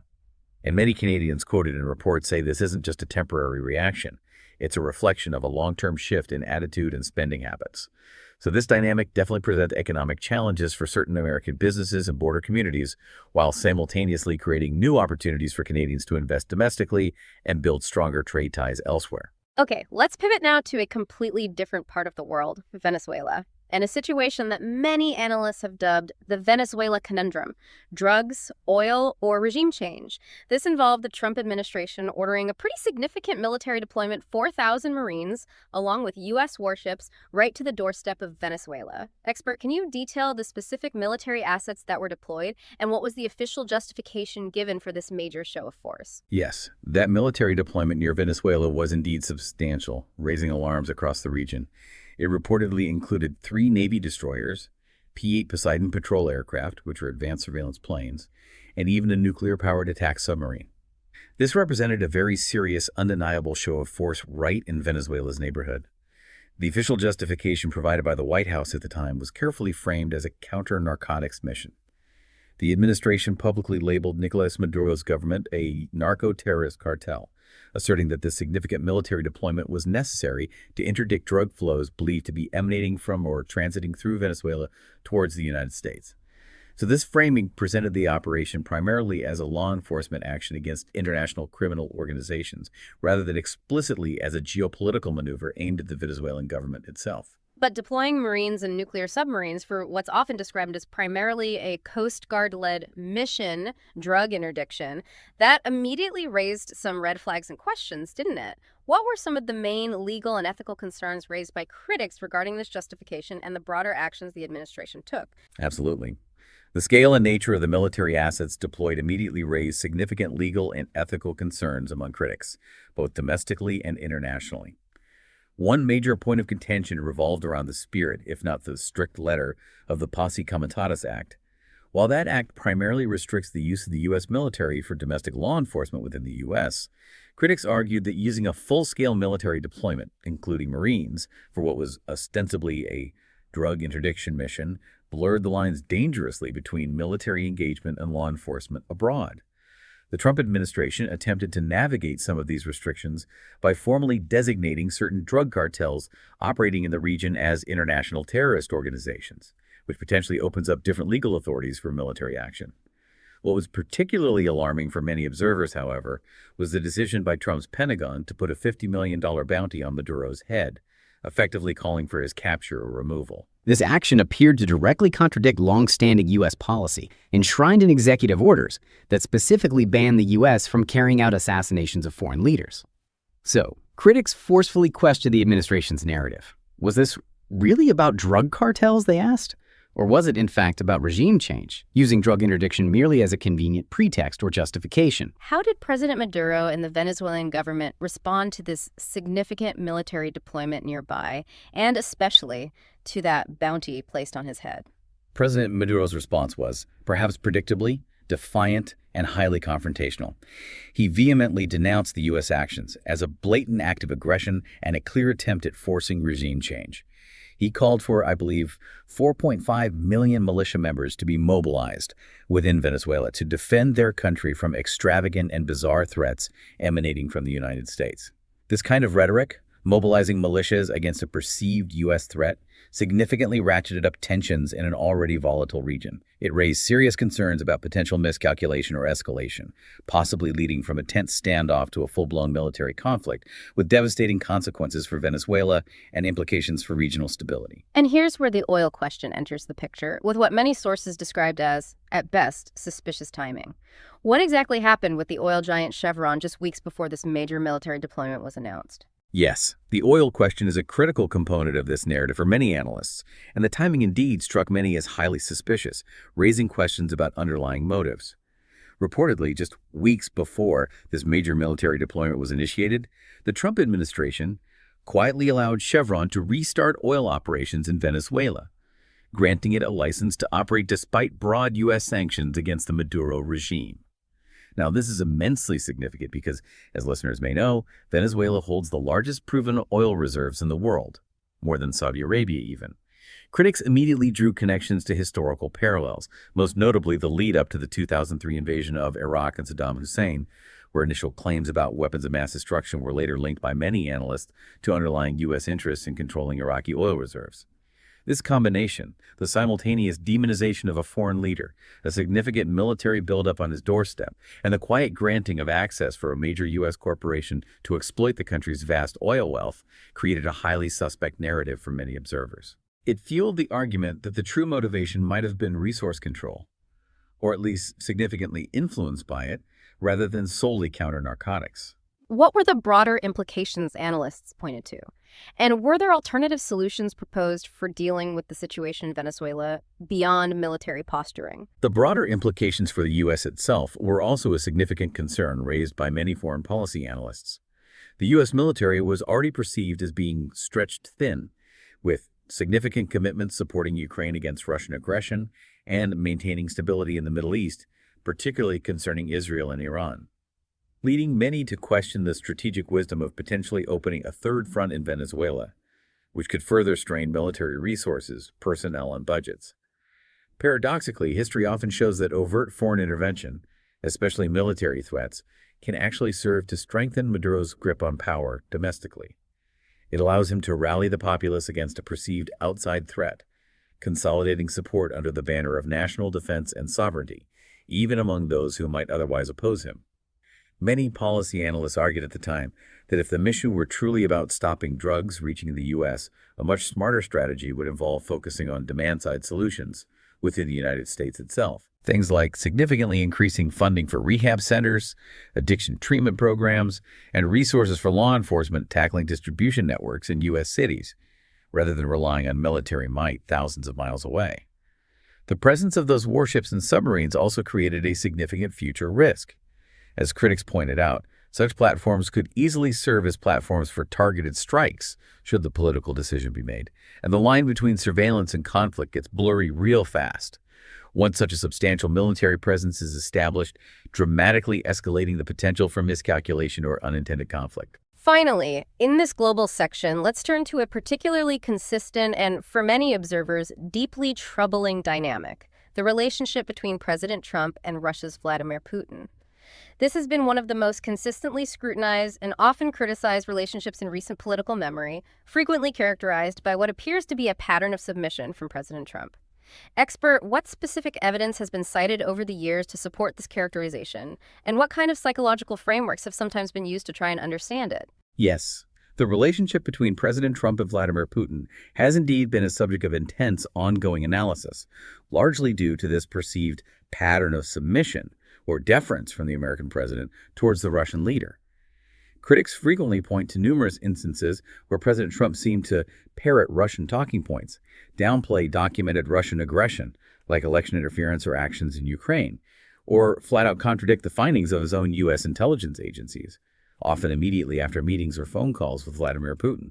And many Canadians quoted in reports say this isn't just a temporary reaction. It's a reflection of a long-term shift in attitude and spending habits. So this dynamic definitely presents economic challenges for certain American businesses and border communities, while simultaneously creating new opportunities for Canadians to invest domestically and build stronger trade ties elsewhere. Okay, let's pivot now to a completely different part of the world, Venezuela, and a situation that many analysts have dubbed the Venezuela conundrum: drugs, oil, or regime change. This involved the Trump administration ordering a pretty significant military deployment, 4,000 Marines, along with U.S. warships, right to the doorstep of Venezuela. Expert, can you detail the specific military assets that were deployed, and what was the official justification given for this major show of force? Yes, that military deployment near Venezuela was indeed substantial, raising alarms across the region. It reportedly included 3 Navy destroyers, P-8 Poseidon patrol aircraft, which are advanced surveillance planes, and even a nuclear-powered attack submarine. This represented a very serious, undeniable show of force right in Venezuela's neighborhood. The official justification provided by the White House at the time was carefully framed as a counter-narcotics mission. The administration publicly labeled Nicolas Maduro's government a narco-terrorist cartel, asserting that this significant military deployment was necessary to interdict drug flows believed to be emanating from or transiting through Venezuela towards the United States. So this framing presented the operation primarily as a law enforcement action against international criminal organizations, rather than explicitly as a geopolitical maneuver aimed at the Venezuelan government itself. But deploying Marines and nuclear submarines for what's often described as primarily a Coast Guard-led mission, drug interdiction, that immediately raised some red flags and questions, didn't it? What were some of the main legal and ethical concerns raised by critics regarding this justification and the broader actions the administration took? Absolutely. The scale and nature of the military assets deployed immediately raised significant legal and ethical concerns among critics, both domestically and internationally. One major point of contention revolved around the spirit, if not the strict letter, of the Posse Comitatus Act. While that act primarily restricts the use of the U.S. military for domestic law enforcement within the U.S., critics argued that using a full-scale military deployment, including Marines, for what was ostensibly a drug interdiction mission, blurred the lines dangerously between military engagement and law enforcement abroad. The Trump administration attempted to navigate some of these restrictions by formally designating certain drug cartels operating in the region as international terrorist organizations, which potentially opens up different legal authorities for military action. What was particularly alarming for many observers, however, was the decision by Trump's Pentagon to put a $50 million bounty on Maduro's head, effectively calling for his capture or removal. This action appeared to directly contradict long-standing U.S. policy, enshrined in executive orders that specifically banned the U.S. from carrying out assassinations of foreign leaders. So, critics forcefully questioned the administration's narrative. Was this really about drug cartels, they asked? Or was it, in fact, about regime change, using drug interdiction merely as a convenient pretext or justification? How did President Maduro and the Venezuelan government respond to this significant military deployment nearby, and especially to that bounty placed on his head? President Maduro's response was, perhaps predictably, defiant and highly confrontational. He vehemently denounced the U.S. actions as a blatant act of aggression and a clear attempt at forcing regime change. He called for, I believe, 4.5 million militia members to be mobilized within Venezuela to defend their country from extravagant and bizarre threats emanating from the United States. This kind of rhetoric, mobilizing militias against a perceived U.S. threat, significantly ratcheted up tensions in an already volatile region. It raised serious concerns about potential miscalculation or escalation, possibly leading from a tense standoff to a full-blown military conflict, with devastating consequences for Venezuela and implications for regional stability. And here's where the oil question enters the picture, with what many sources described as, at best, suspicious timing. What exactly happened with the oil giant Chevron just weeks before this major military deployment was announced? Yes, the oil question is a critical component of this narrative for many analysts, and the timing indeed struck many as highly suspicious, raising questions about underlying motives. Reportedly, just weeks before this major military deployment was initiated, the Trump administration quietly allowed Chevron to restart oil operations in Venezuela, granting it a license to operate despite broad U.S. sanctions against the Maduro regime. Now, this is immensely significant because, as listeners may know, Venezuela holds the largest proven oil reserves in the world, more than Saudi Arabia even. Critics immediately drew connections to historical parallels, most notably the lead-up to the 2003 invasion of Iraq and Saddam Hussein, where initial claims about weapons of mass destruction were later linked by many analysts to underlying U.S. interests in controlling Iraqi oil reserves. This combination, the simultaneous demonization of a foreign leader, a significant military buildup on his doorstep, and the quiet granting of access for a major U.S. corporation to exploit the country's vast oil wealth, created a highly suspect narrative for many observers. It fueled the argument that the true motivation might have been resource control, or at least significantly influenced by it, rather than solely counter-narcotics. What were the broader implications analysts pointed to? And were there alternative solutions proposed for dealing with the situation in Venezuela beyond military posturing? The broader implications for the U.S. itself were also a significant concern raised by many foreign policy analysts. The U.S. military was already perceived as being stretched thin, with significant commitments supporting Ukraine against Russian aggression and maintaining stability in the Middle East, particularly concerning Israel and Iran, leading many to question the strategic wisdom of potentially opening a third front in Venezuela, which could further strain military resources, personnel, and budgets. Paradoxically, history often shows that overt foreign intervention, especially military threats, can actually serve to strengthen Maduro's grip on power domestically. It allows him to rally the populace against a perceived outside threat, consolidating support under the banner of national defense and sovereignty, even among those who might otherwise oppose him. Many policy analysts argued at the time that if the mission were truly about stopping drugs reaching the U.S., a much smarter strategy would involve focusing on demand-side solutions within the United States itself. Things like significantly increasing funding for rehab centers, addiction treatment programs, and resources for law enforcement tackling distribution networks in U.S. cities, rather than relying on military might thousands of miles away. The presence of those warships and submarines also created a significant future risk. As critics pointed out, such platforms could easily serve as platforms for targeted strikes should the political decision be made, and the line between surveillance and conflict gets blurry real fast. Once such a substantial military presence is established, dramatically escalating the potential for miscalculation or unintended conflict. Finally, in this global section, let's turn to a particularly consistent and, for many observers, deeply troubling dynamic: the relationship between President Trump and Russia's Vladimir Putin. This has been one of the most consistently scrutinized and often criticized relationships in recent political memory, frequently characterized by what appears to be a pattern of submission from President Trump. Expert, what specific evidence has been cited over the years to support this characterization, and what kind of psychological frameworks have sometimes been used to try and understand it? Yes, the relationship between President Trump and Vladimir Putin has indeed been a subject of intense, ongoing analysis, largely due to this perceived pattern of submission or deference from the American president towards the Russian leader. Critics frequently point to numerous instances where President Trump seemed to parrot Russian talking points, downplay documented Russian aggression, like election interference or actions in Ukraine, or flat out contradict the findings of his own U.S. intelligence agencies, often immediately after meetings or phone calls with Vladimir Putin.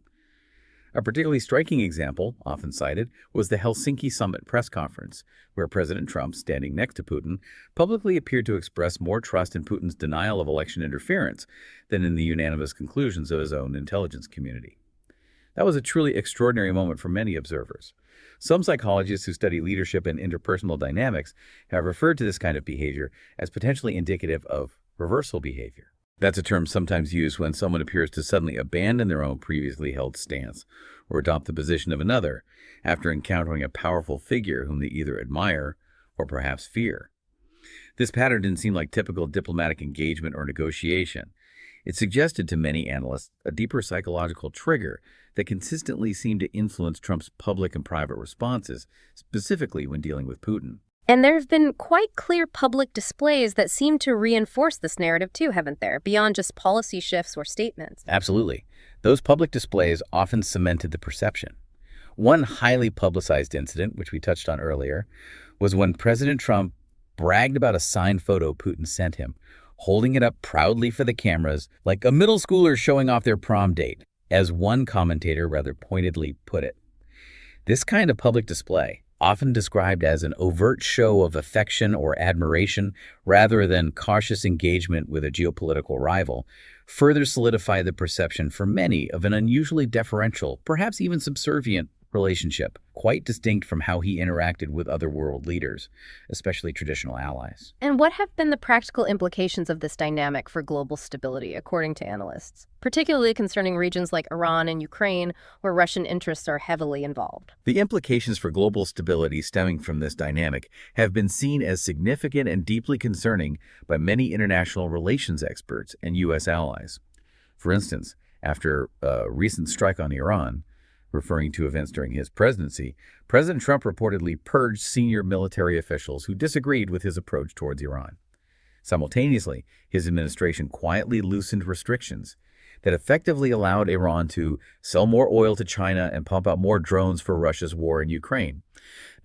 A particularly striking example, often cited, was the Helsinki Summit press conference, where President Trump, standing next to Putin, publicly appeared to express more trust in Putin's denial of election interference than in the unanimous conclusions of his own intelligence community. That was a truly extraordinary moment for many observers. Some psychologists who study leadership and interpersonal dynamics have referred to this kind of behavior as potentially indicative of reversal behavior. That's a term sometimes used when someone appears to suddenly abandon their own previously held stance or adopt the position of another after encountering a powerful figure whom they either admire or perhaps fear. This pattern didn't seem like typical diplomatic engagement or negotiation. It suggested to many analysts a deeper psychological trigger that consistently seemed to influence Trump's public and private responses, specifically when dealing with Putin. And there have been quite clear public displays that seem to reinforce this narrative too, haven't there, beyond just policy shifts or statements? Absolutely. Those public displays often cemented the perception. One highly publicized incident, which we touched on earlier, was when President Trump bragged about a signed photo Putin sent him, holding it up proudly for the cameras like a middle schooler showing off their prom date, as one commentator rather pointedly put it. This kind of public display, often described as an overt show of affection or admiration rather than cautious engagement with a geopolitical rival, further solidified the perception for many of an unusually deferential, perhaps even subservient, relationship, quite distinct from how he interacted with other world leaders, especially traditional allies. And what have been the practical implications of this dynamic for global stability, according to analysts, particularly concerning regions like Iran and Ukraine, where Russian interests are heavily involved? The implications for global stability stemming from this dynamic have been seen as significant and deeply concerning by many international relations experts and U.S. allies. For instance, after a recent strike on Iran, referring to events during his presidency, President Trump reportedly purged senior military officials who disagreed with his approach towards Iran. Simultaneously, his administration quietly loosened restrictions that effectively allowed Iran to sell more oil to China and pump out more drones for Russia's war in Ukraine.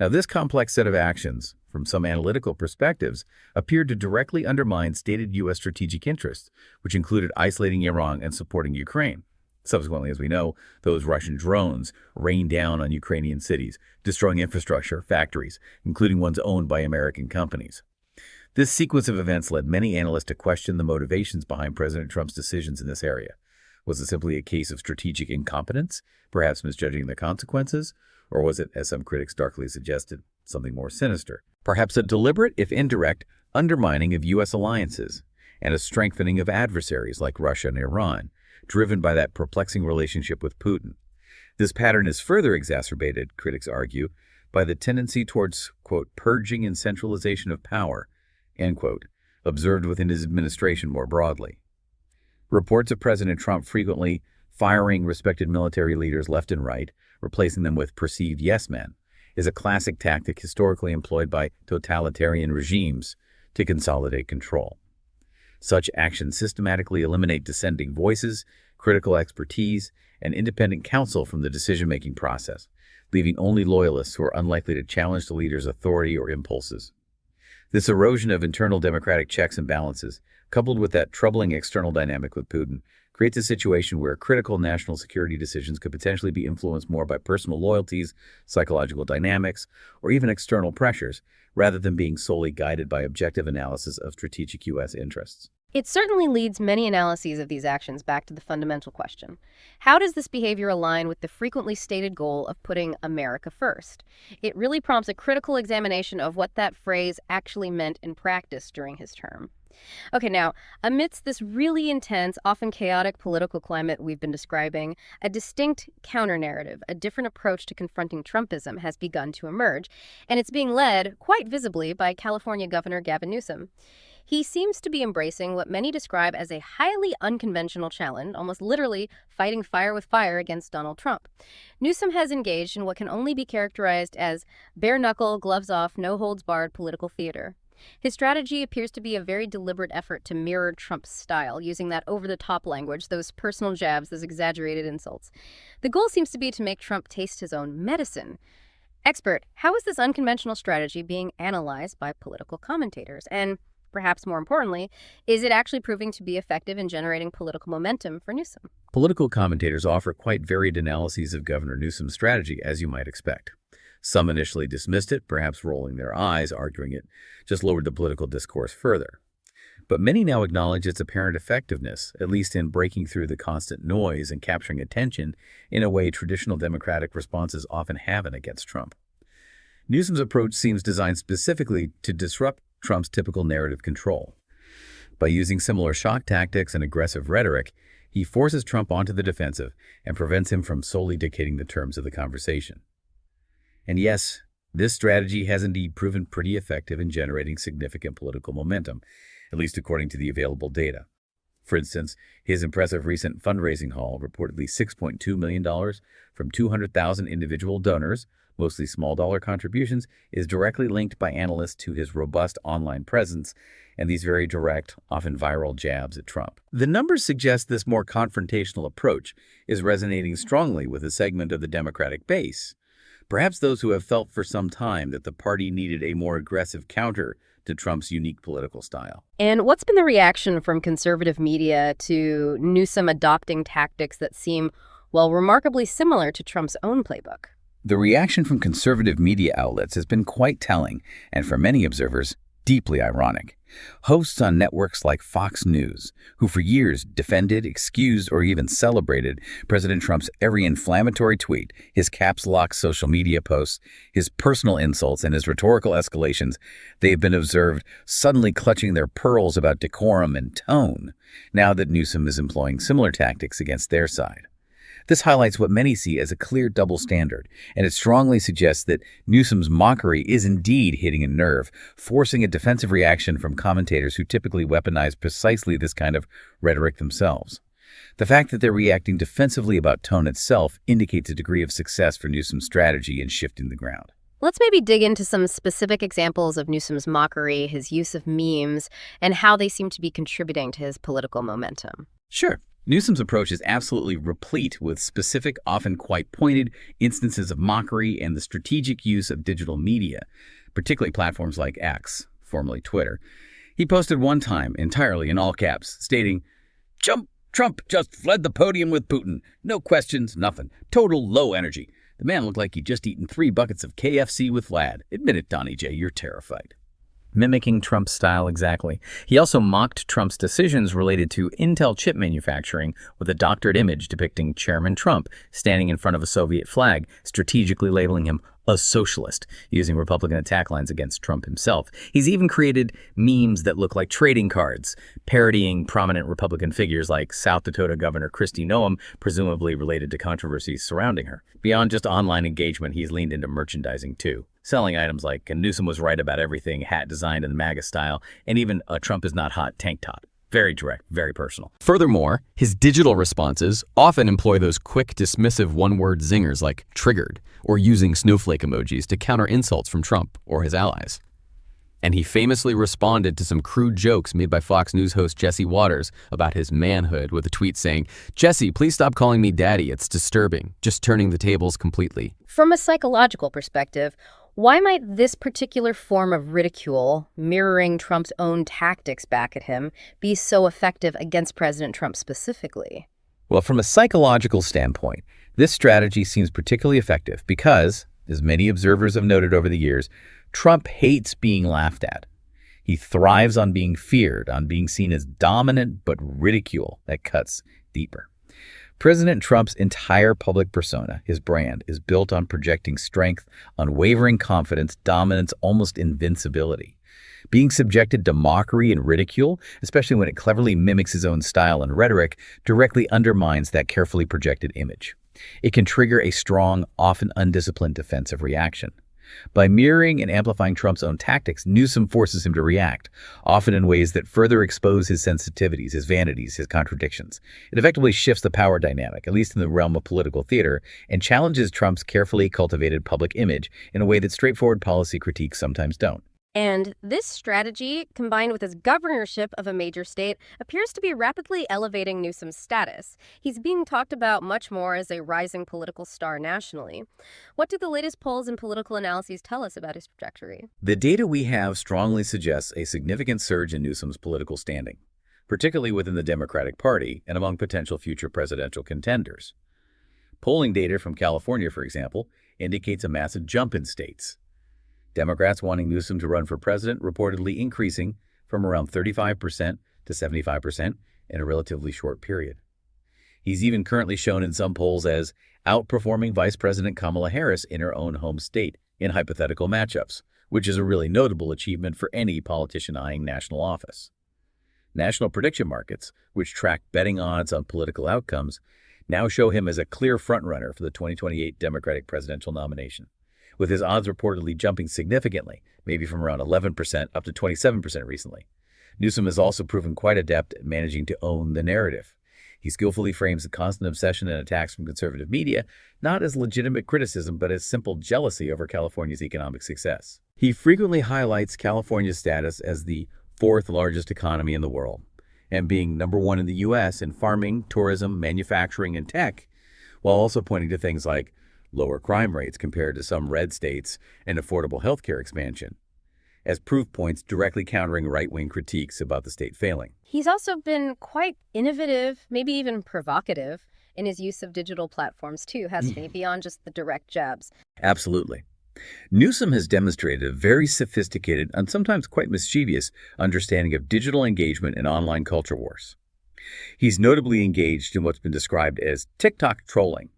Now, this complex set of actions, from some analytical perspectives, appeared to directly undermine stated U.S. strategic interests, which included isolating Iran and supporting Ukraine. Subsequently, as we know, those Russian drones rained down on Ukrainian cities, destroying infrastructure, factories, including ones owned by American companies. This sequence of events led many analysts to question the motivations behind President Trump's decisions in this area. Was it simply a case of strategic incompetence, perhaps misjudging the consequences? Or was it, as some critics darkly suggested, something more sinister? Perhaps a deliberate, if indirect, undermining of U.S. alliances and a strengthening of adversaries like Russia and Iran, driven by that perplexing relationship with Putin. This pattern is further exacerbated, critics argue, by the tendency towards, quote, purging and centralization of power, end quote, observed within his administration more broadly. Reports of President Trump frequently firing respected military leaders left and right, replacing them with perceived yes men, is a classic tactic historically employed by totalitarian regimes to consolidate control. Such actions systematically eliminate dissenting voices, critical expertise, and independent counsel from the decision-making process, leaving only loyalists who are unlikely to challenge the leader's authority or impulses. This erosion of internal democratic checks and balances, coupled with that troubling external dynamic with Putin, creates a situation where critical national security decisions could potentially be influenced more by personal loyalties, psychological dynamics, or even external pressures, rather than being solely guided by objective analysis of strategic U.S. interests. It certainly leads many analyses of these actions back to the fundamental question. How does this behavior align with the frequently stated goal of putting America first? It really prompts a critical examination of what that phrase actually meant in practice during his term. Okay, now, amidst this really intense, often chaotic political climate we've been describing, a distinct counter-narrative, a different approach to confronting Trumpism has begun to emerge, and it's being led, quite visibly, by California Governor Gavin Newsom. He seems to be embracing what many describe as a highly unconventional challenge, almost literally fighting fire with fire against Donald Trump. Newsom has engaged in what can only be characterized as bare-knuckle, gloves-off, no-holds-barred political theater. His strategy appears to be a very deliberate effort to mirror Trump's style, using that over-the-top language, those personal jabs, those exaggerated insults. The goal seems to be to make Trump taste his own medicine. Expert, how is this unconventional strategy being analyzed by political commentators? And perhaps more importantly, is it actually proving to be effective in generating political momentum for Newsom? Political commentators offer quite varied analyses of Governor Newsom's strategy, as you might expect. Some initially dismissed it, perhaps rolling their eyes, arguing it just lowered the political discourse further. But many now acknowledge its apparent effectiveness, at least in breaking through the constant noise and capturing attention in a way traditional Democratic responses often haven't against Trump. Newsom's approach seems designed specifically to disrupt Trump's typical narrative control. By using similar shock tactics and aggressive rhetoric, he forces Trump onto the defensive and prevents him from solely dictating the terms of the conversation. And yes, this strategy has indeed proven pretty effective in generating significant political momentum, at least according to the available data. For instance, his impressive recent fundraising haul, reportedly $6.2 million from 200,000 individual donors, mostly small-dollar contributions, is directly linked by analysts to his robust online presence and these very direct, often viral jabs at Trump. The numbers suggest this more confrontational approach is resonating strongly with a segment of the Democratic base. Perhaps those who have felt for some time that the party needed a more aggressive counter to Trump's unique political style. And what's been the reaction from conservative media to Newsom adopting tactics that seem, well, remarkably similar to Trump's own playbook? The reaction from conservative media outlets has been quite telling, and for many observers, deeply ironic. Hosts on networks like Fox News, who for years defended, excused, or even celebrated President Trump's every inflammatory tweet, his caps lock social media posts, his personal insults, and his rhetorical escalations, they have been observed suddenly clutching their pearls about decorum and tone, now that Newsom is employing similar tactics against their side. This highlights what many see as a clear double standard, and it strongly suggests that Newsom's mockery is indeed hitting a nerve, forcing a defensive reaction from commentators who typically weaponize precisely this kind of rhetoric themselves. The fact that they're reacting defensively about tone itself indicates a degree of success for Newsom's strategy in shifting the ground. Let's maybe dig into some specific examples of Newsom's mockery, his use of memes, and how they seem to be contributing to his political momentum. Sure. Newsom's approach is absolutely replete with specific, often quite pointed, instances of mockery and the strategic use of digital media, particularly platforms like X, formerly Twitter. He posted one time, entirely in all caps, stating, "Jump Trump just fled the podium with Putin. No questions, nothing. Total low energy. The man looked like he'd just eaten 3 buckets of KFC with Vlad. Admit it, Donnie J, you're terrified. Mimicking Trump's style exactly. He also mocked Trump's decisions related to Intel chip manufacturing with a doctored image depicting Chairman Trump standing in front of a Soviet flag, strategically labeling him a socialist, using Republican attack lines against Trump himself. He's even created memes that look like trading cards, parodying prominent Republican figures like South Dakota Governor Kristi Noem, presumably related to controversies surrounding her. Beyond just online engagement, he's leaned into merchandising too, selling items like a Newsom was right about everything, hat designed in the MAGA style, and even a Trump is not hot tank top. Very direct, very personal. Furthermore, his digital responses often employ those quick, dismissive one-word zingers like triggered or using snowflake emojis to counter insults from Trump or his allies. And he famously responded to some crude jokes made by Fox News host Jesse Waters about his manhood with a tweet saying, "Jesse, please stop calling me daddy. It's disturbing. Just turning the tables completely." From a psychological perspective, why might this particular form of ridicule, mirroring Trump's own tactics back at him, be so effective against President Trump specifically? Well, from a psychological standpoint, this strategy seems particularly effective because, as many observers have noted over the years, Trump hates being laughed at. He thrives on being feared, on being seen as dominant, but ridicule that cuts deeper. President Trump's entire public persona, his brand, is built on projecting strength, unwavering confidence, dominance, almost invincibility. Being subjected to mockery and ridicule, especially when it cleverly mimics his own style and rhetoric, directly undermines that carefully projected image. It can trigger a strong, often undisciplined defensive reaction. By mirroring and amplifying Trump's own tactics, Newsom forces him to react, often in ways that further expose his sensitivities, his vanities, his contradictions. It effectively shifts the power dynamic, at least in the realm of political theater, and challenges Trump's carefully cultivated public image in a way that straightforward policy critiques sometimes don't. And this strategy, combined with his governorship of a major state, appears to be rapidly elevating Newsom's status. He's being talked about much more as a rising political star nationally. What do the latest polls and political analyses tell us about his trajectory? The data we have strongly suggests a significant surge in Newsom's political standing, particularly within the Democratic Party and among potential future presidential contenders. Polling data from California, for example, indicates a massive jump in states. Democrats wanting Newsom to run for president reportedly increasing from around 35% to 75% in a relatively short period. He's even currently shown in some polls as outperforming Vice President Kamala Harris in her own home state in hypothetical matchups, which is a really notable achievement for any politician eyeing national office. National prediction markets, which track betting odds on political outcomes, now show him as a clear frontrunner for the 2028 Democratic presidential nomination, with his odds reportedly jumping significantly, maybe from around 11% up to 27% recently. Newsom has also proven quite adept at managing to own the narrative. He skillfully frames the constant obsession and attacks from conservative media not as legitimate criticism, but as simple jealousy over California's economic success. He frequently highlights California's status as the 4th largest economy in the world, and being #1 in the U.S. in farming, tourism, manufacturing, and tech, while also pointing to things like lower crime rates compared to some red states and affordable healthcare expansion, as proof points directly countering right-wing critiques about the state failing. He's also been quite innovative, maybe even provocative, in his use of digital platforms too, hasn't he, beyond just the direct jabs? Absolutely. Newsom has demonstrated a very sophisticated and sometimes quite mischievous understanding of digital engagement and online culture wars. He's notably engaged in what's been described as TikTok trolling.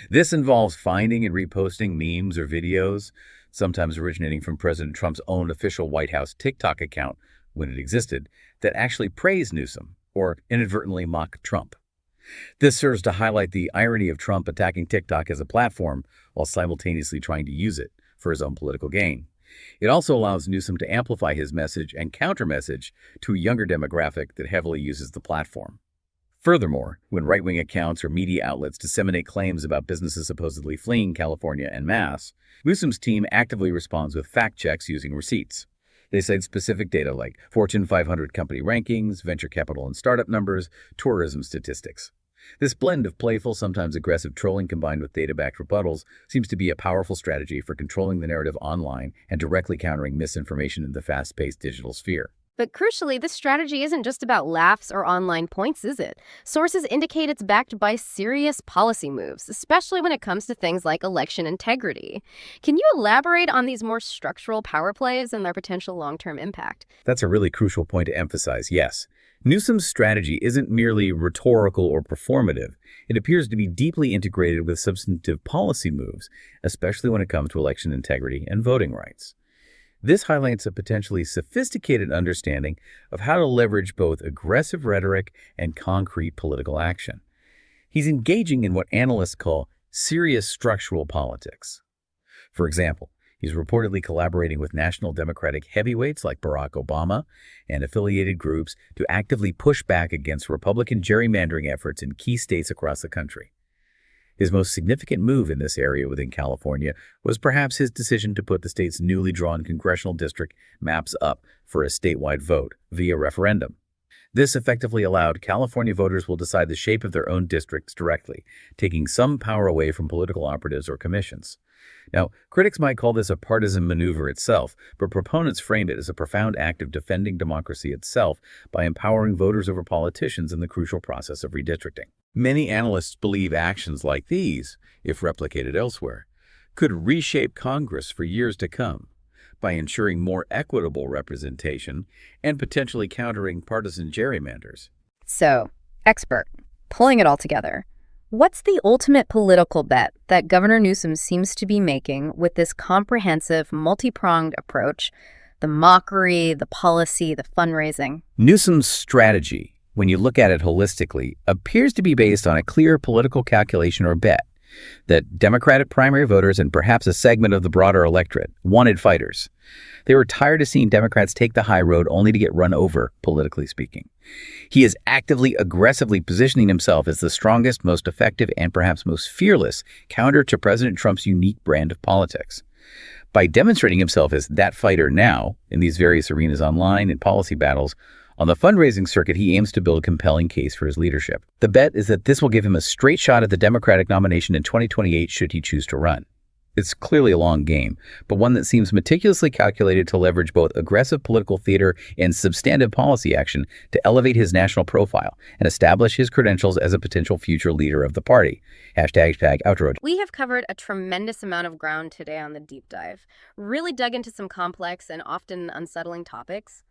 This involves finding and reposting memes or videos, sometimes originating from President Trump's own official White House TikTok account when it existed, that actually praise Newsom or inadvertently mock Trump. This serves to highlight the irony of Trump attacking TikTok as a platform while simultaneously trying to use it for his own political gain. It also allows Newsom to amplify his message and counter-message to a younger demographic that heavily uses the platform. Furthermore, when right-wing accounts or media outlets disseminate claims about businesses supposedly fleeing California en masse, Newsom's team actively responds with fact checks using receipts. They cite specific data like Fortune 500 company rankings, venture capital and startup numbers, tourism statistics. This blend of playful, sometimes aggressive trolling combined with data-backed rebuttals seems to be a powerful strategy for controlling the narrative online and directly countering misinformation in the fast-paced digital sphere. But crucially, this strategy isn't just about laughs or online points, is it? Sources indicate it's backed by serious policy moves, especially when it comes to things like election integrity. Can you elaborate on these more structural power plays and their potential long-term impact? That's a really crucial point to emphasize, yes. Newsom's strategy isn't merely rhetorical or performative. It appears to be deeply integrated with substantive policy moves, especially when it comes to election integrity and voting rights. This highlights a potentially sophisticated understanding of how to leverage both aggressive rhetoric and concrete political action. He's engaging in what analysts call serious structural politics. For example, he's reportedly collaborating with national Democratic heavyweights like Barack Obama and affiliated groups to actively push back against Republican gerrymandering efforts in key states across the country. His most significant move in this area within California was perhaps his decision to put the state's newly drawn congressional district maps up for a statewide vote via referendum. This effectively allowed California voters will decide the shape of their own districts directly, taking some power away from political operatives or commissions. Now, critics might call this a partisan maneuver itself, but proponents frame it as a profound act of defending democracy itself by empowering voters over politicians in the crucial process of redistricting. Many analysts believe actions like these, if replicated elsewhere, could reshape Congress for years to come by ensuring more equitable representation and potentially countering partisan gerrymanders. So, expert, pulling it all together, what's the ultimate political bet that Governor Newsom seems to be making with this comprehensive, multi-pronged approach? The mockery, the policy, the fundraising. Newsom's strategy, when you look at it holistically, appears to be based on a clear political calculation or bet that Democratic primary voters and perhaps a segment of the broader electorate wanted fighters. They were tired of seeing Democrats take the high road only to get run over, politically speaking. He is actively, aggressively positioning himself as the strongest, most effective, and perhaps most fearless counter to President Trump's unique brand of politics. By demonstrating himself as that fighter now, in these various arenas online and policy battles, on the fundraising circuit, he aims to build a compelling case for his leadership. The bet is that this will give him a straight shot at the Democratic nomination in 2028 should he choose to run. It's clearly a long game, but one that seems meticulously calculated to leverage both aggressive political theater and substantive policy action to elevate his national profile and establish his credentials as a potential future leader of the party. #outro. We have covered a tremendous amount of ground today on the deep dive, really dug into some complex and often unsettling topics.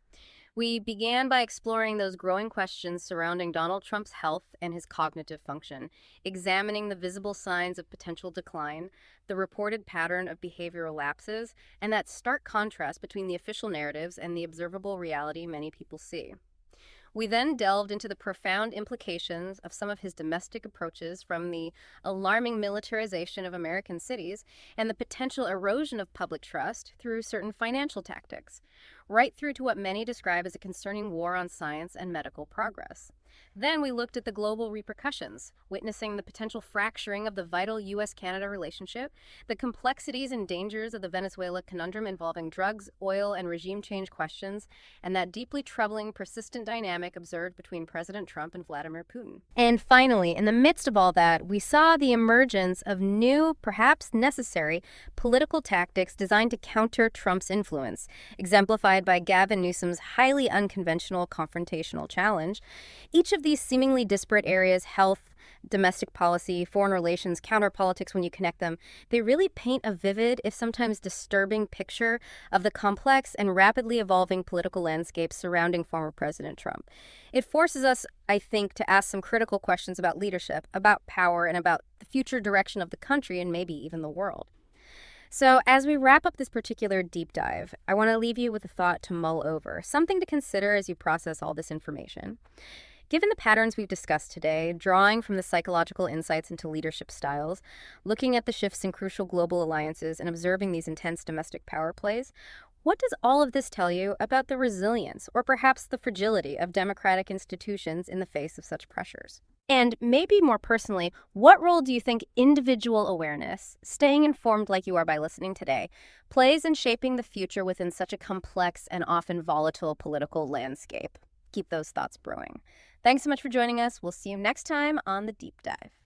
We began by exploring those growing questions surrounding Donald Trump's health and his cognitive function, examining the visible signs of potential decline, the reported pattern of behavioral lapses, and that stark contrast between the official narratives and the observable reality many people see. We then delved into the profound implications of some of his domestic approaches, from the alarming militarization of American cities and the potential erosion of public trust through certain financial tactics, right through to what many describe as a concerning war on science and medical progress. Then we looked at the global repercussions, witnessing the potential fracturing of the vital U.S.-Canada relationship, the complexities and dangers of the Venezuela conundrum involving drugs, oil, and regime change questions, and that deeply troubling, persistent dynamic observed between President Trump and Vladimir Putin. And finally, in the midst of all that, we saw the emergence of new, perhaps necessary, political tactics designed to counter Trump's influence, exemplified by Gavin Newsom's highly unconventional confrontational challenge. Each of these seemingly disparate areas, health, domestic policy, foreign relations, counter-politics, when you connect them, they really paint a vivid, if sometimes disturbing, picture of the complex and rapidly evolving political landscape surrounding former President Trump. It forces us, I think, to ask some critical questions about leadership, about power, and about the future direction of the country and maybe even the world. So as we wrap up this particular deep dive, I want to leave you with a thought to mull over, something to consider as you process all this information. Given the patterns we've discussed today, drawing from the psychological insights into leadership styles, looking at the shifts in crucial global alliances, and observing these intense domestic power plays, what does all of this tell you about the resilience, or perhaps the fragility, of democratic institutions in the face of such pressures? And maybe more personally, what role do you think individual awareness, staying informed like you are by listening today, plays in shaping the future within such a complex and often volatile political landscape? Keep those thoughts brewing. Thanks so much for joining us. We'll see you next time on The Deep Dive.